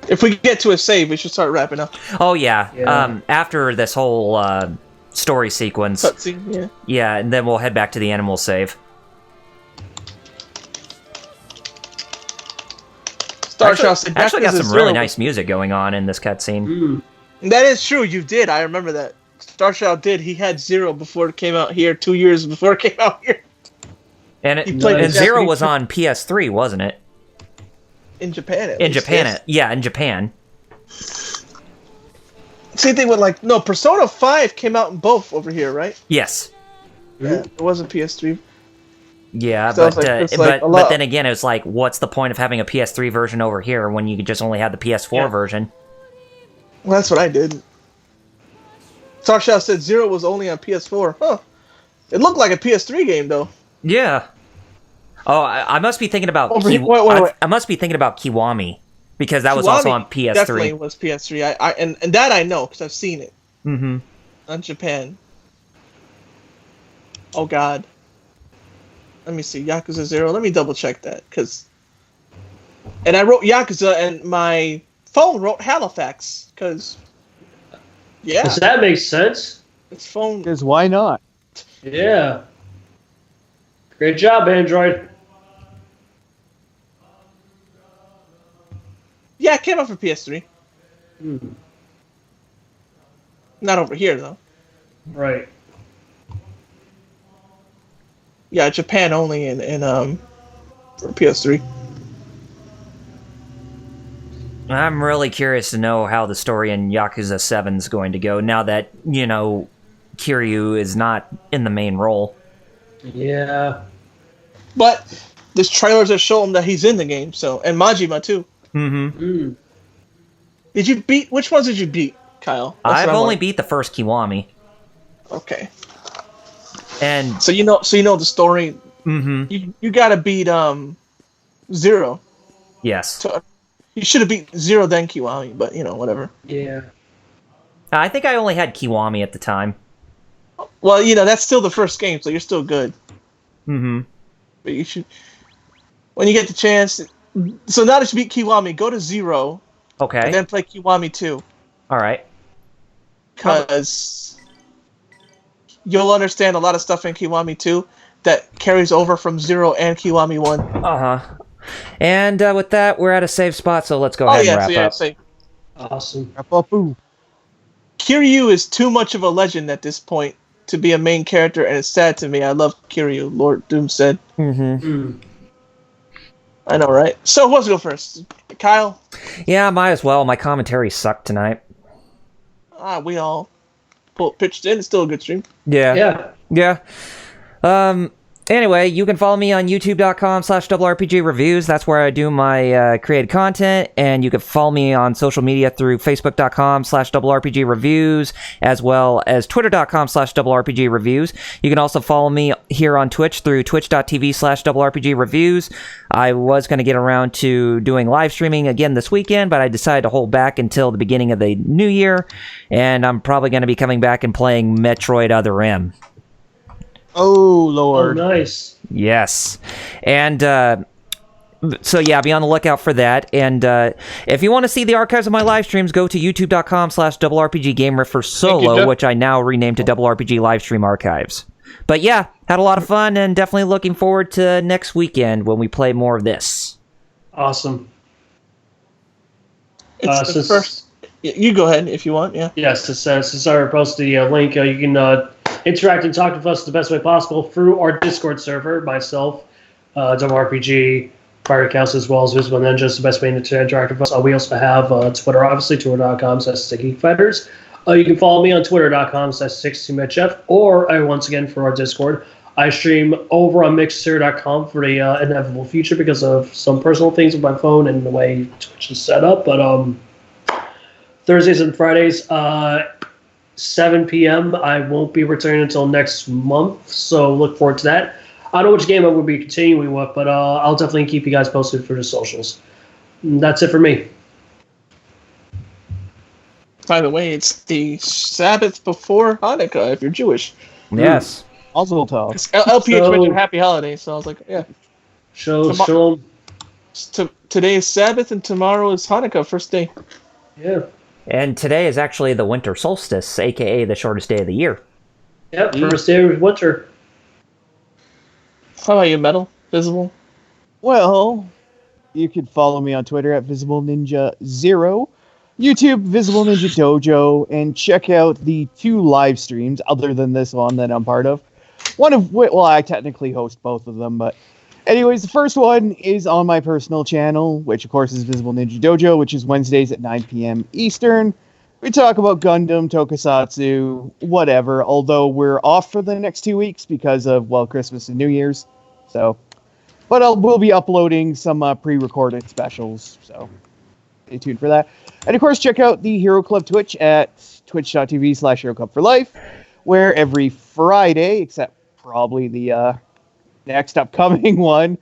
If we get to a save, we should start wrapping up. Oh yeah. After this whole story sequence. Cutscene, yeah. Yeah, and then we'll head back to the animal save. Actually got some really nice music going on in this cutscene. That is true. You did. I remember that. Starshout did. He had Zero before it came out here. 2 years before it came out here. And Zero was on PS3, wasn't it? In Japan. In Japan. In Japan. Same thing with no, Persona 5 came out in both over here, right? Yes. Yeah, it wasn't PS3. Yeah, so but then again, it was like, what's the point of having a PS3 version over here when you could just only have the PS4 version? Well, that's what I did. Starshout said Zero was only on PS4. Huh. It looked like a PS3 game, though. Yeah. Oh, I must be thinking about... wait. I must be thinking about Kiwami, because that was Kiwami also on PS3. Definitely was PS3. And that I know, because I've seen it. Mm-hmm. On Japan. Oh, God. Let me see. Yakuza 0. Let me double check that, because... And I wrote Yakuza, and my phone wrote Halifax, because... Yeah. Does that make sense? It's phone... Because why not? Yeah. Great job, Android. Yeah, it came out for PS3. Not over here, though. Right. Yeah, Japan only in for PS3. I'm really curious to know how the story in Yakuza 7 is going to go now that, Kiryu is not in the main role. Yeah. But there's trailers that show him that he's in the game, so, and Majima too. Mm-hmm. Did you beat, which ones did you beat, Kyle? I've only beat the first Kiwami. Okay. And so you know the story. Mm-hmm. You gotta beat Zero. Yes. You should have beat Zero then Kiwami, but whatever. Yeah. I think I only had Kiwami at the time. Well, that's still the first game, so you're still good. Mm-hmm. But you should, when you get the chance. So now that you beat Kiwami, go to Zero. Okay. And then play Kiwami 2. All right. Because you'll understand a lot of stuff in Kiwami 2 that carries over from 0 and Kiwami 1. Uh-huh. And with that, we're at a safe spot, so let's go ahead and wrap up. Safe. Awesome. Wrap up. Kiryu is too much of a legend at this point to be a main character, and it's sad to me. I love Kiryu, Lord Doom said. Mm-hmm. I know, right? So, who wants to go first? Kyle? Yeah, might as well. My commentary sucked tonight. We all pitched in. It's still a good stream. Yeah. Anyway, you can follow me on youtube.com/RPGreviews. That's where I do my created content. And you can follow me on social media through facebook.com/RPGreviews, as well as twitter.com/RPGreviews. You can also follow me here on Twitch through twitch.tv/RPGreviews. I was going to get around to doing live streaming again this weekend, but I decided to hold back until the beginning of the new year. And I'm probably going to be coming back and playing Metroid Other M. Oh, Lord. Oh, nice. Yes. And so, yeah, be on the lookout for that. And if you want to see the archives of my live streams, go to youtube.com/RPGgamer for Solo, which I now renamed to RPG Livestream Archives. But yeah, had a lot of fun and definitely looking forward to next weekend when we play more of this. Awesome. It's the first. You go ahead if you want, yeah. Yes, since I posted the link, you can interact and talk with us the best way possible through our Discord server, myself, WRPG, Pirate Council, as well as Visible Ninjas, the best way to interact with us. We also have Twitter, obviously, twitter.com/Geek you can follow me on twitter.com/62MetChef, or once again, for our Discord, I stream over on Mixer.com for the inevitable future because of some personal things with my phone and the way Twitch is set up, but Thursdays and Fridays, 7 p.m. I won't be returning until next month, so look forward to that. I don't know which game I will be continuing with, but I'll definitely keep you guys posted for the socials. And that's it for me. By the way, it's the Sabbath before Hanukkah if you're Jewish. Yes. Also tall. LPH mentioned Happy Holidays, so I was like, yeah. Shalom. Today is Sabbath and tomorrow is Hanukkah, first day. Yeah. And today is actually the winter solstice, a.k.a. the shortest day of the year. Yep, first day of winter. How about you, Metal? Visible? Well, you can follow me on Twitter at VisibleNinja0, YouTube Visible Ninja Dojo, and check out the 2 live streams other than this one that I'm part of. One of which, well, I technically host both of them, but anyways, the first one is on my personal channel, which of course is Visible Ninja Dojo, which is Wednesdays at 9 p.m. Eastern. We talk about Gundam, Tokusatsu, whatever, although we're off for the next 2 weeks because of, well, Christmas and New Year's. So, but we'll be uploading some pre-recorded specials, so stay tuned for that. And of course, check out the Hero Club Twitch at twitch.tv/HeroClub4Life, where every Friday, except probably the next upcoming one,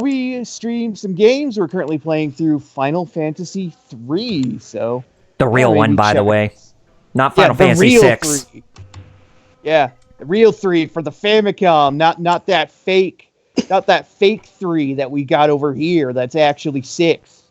we stream some games. We're currently playing through Final Fantasy III, so... The real one, by the way. Not Final Fantasy VI. 3. Yeah, the real 3 for the Famicom, not that fake 3 that we got over here. That's actually 6.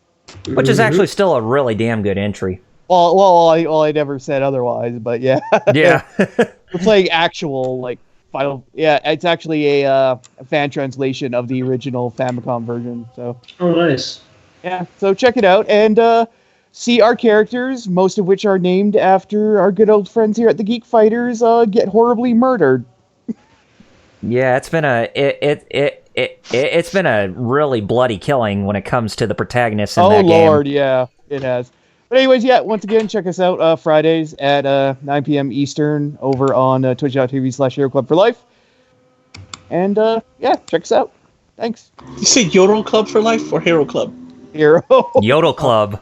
Which is actually still a really damn good entry. Well, I never said otherwise, but yeah. Yeah. We're playing actual, like, Final... Yeah, it's actually a fan translation of the original Famicom version, so... Oh, nice. Yeah, so check it out, and see our characters, most of which are named after our good old friends here at the Geek Fighters, get horribly murdered. Yeah, it's been a really bloody killing when it comes to the protagonists in that game. Oh lord, yeah, it has. But anyways, yeah, once again, check us out Fridays at 9 p.m. Eastern over on twitch.tv/HeroClub4Life. And yeah, check us out. Thanks. You say Yodel Club for Life or Hero Club? Hero. Yodel Club.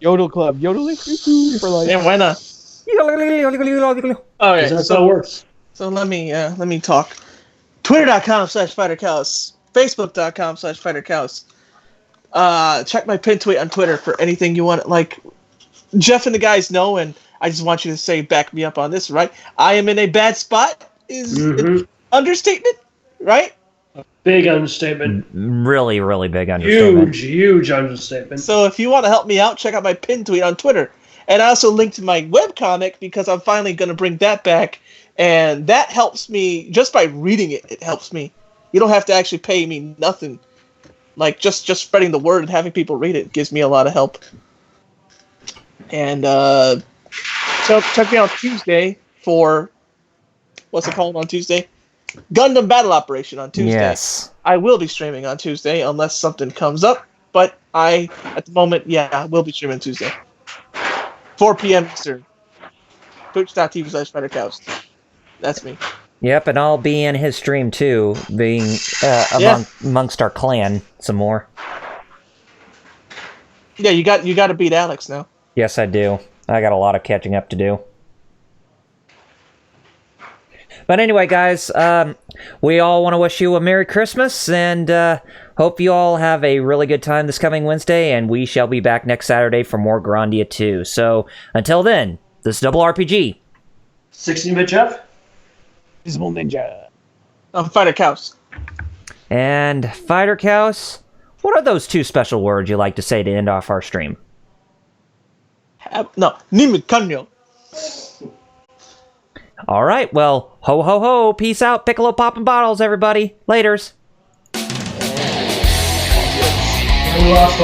Yodel Club. Yodeling for life. Yeah, why not? Alright, That's how it works. So let me talk. Twitter.com/FighterCows. Facebook.com/FighterCows. Check my pinned tweet on Twitter for anything you want. Like, Jeff and the guys know, and I just want you to say, back me up on this, right? I am in a bad spot is an understatement, right? Big understatement. Really, really big understatement. Huge understatement. So if you want to help me out, check out my pinned tweet on Twitter. And I also linked my webcomic because I'm finally going to bring that back. And that helps me, just by reading it, it helps me. You don't have to actually pay me nothing. Like, just spreading the word and having people read it gives me a lot of help. And so check me out Tuesday for, what's it called on Tuesday? Gundam Battle Operation on Tuesday. Yes. I will be streaming on Tuesday unless something comes up. But at the moment, I will be streaming Tuesday. 4 p.m. Eastern. Twitch.tv/FighterCows. That's me. Yep, and I'll be in his stream too, being amongst our clan some more. Yeah, you got to beat Alex now. Yes, I do. I got a lot of catching up to do. But anyway, guys, we all want to wish you a Merry Christmas, and hope you all have a really good time this coming Wednesday, and we shall be back next Saturday for more Grandia 2. So, until then, this is Double RPG. 16-bit Jeff? Visible Ninja. I'm Fighter Cows. And Fighter Cows, what are those 2 special words you like to say to end off our stream? No, Nimikanyo. All right, well, ho ho ho, peace out, Piccolo popping bottles, everybody. Laters. We lost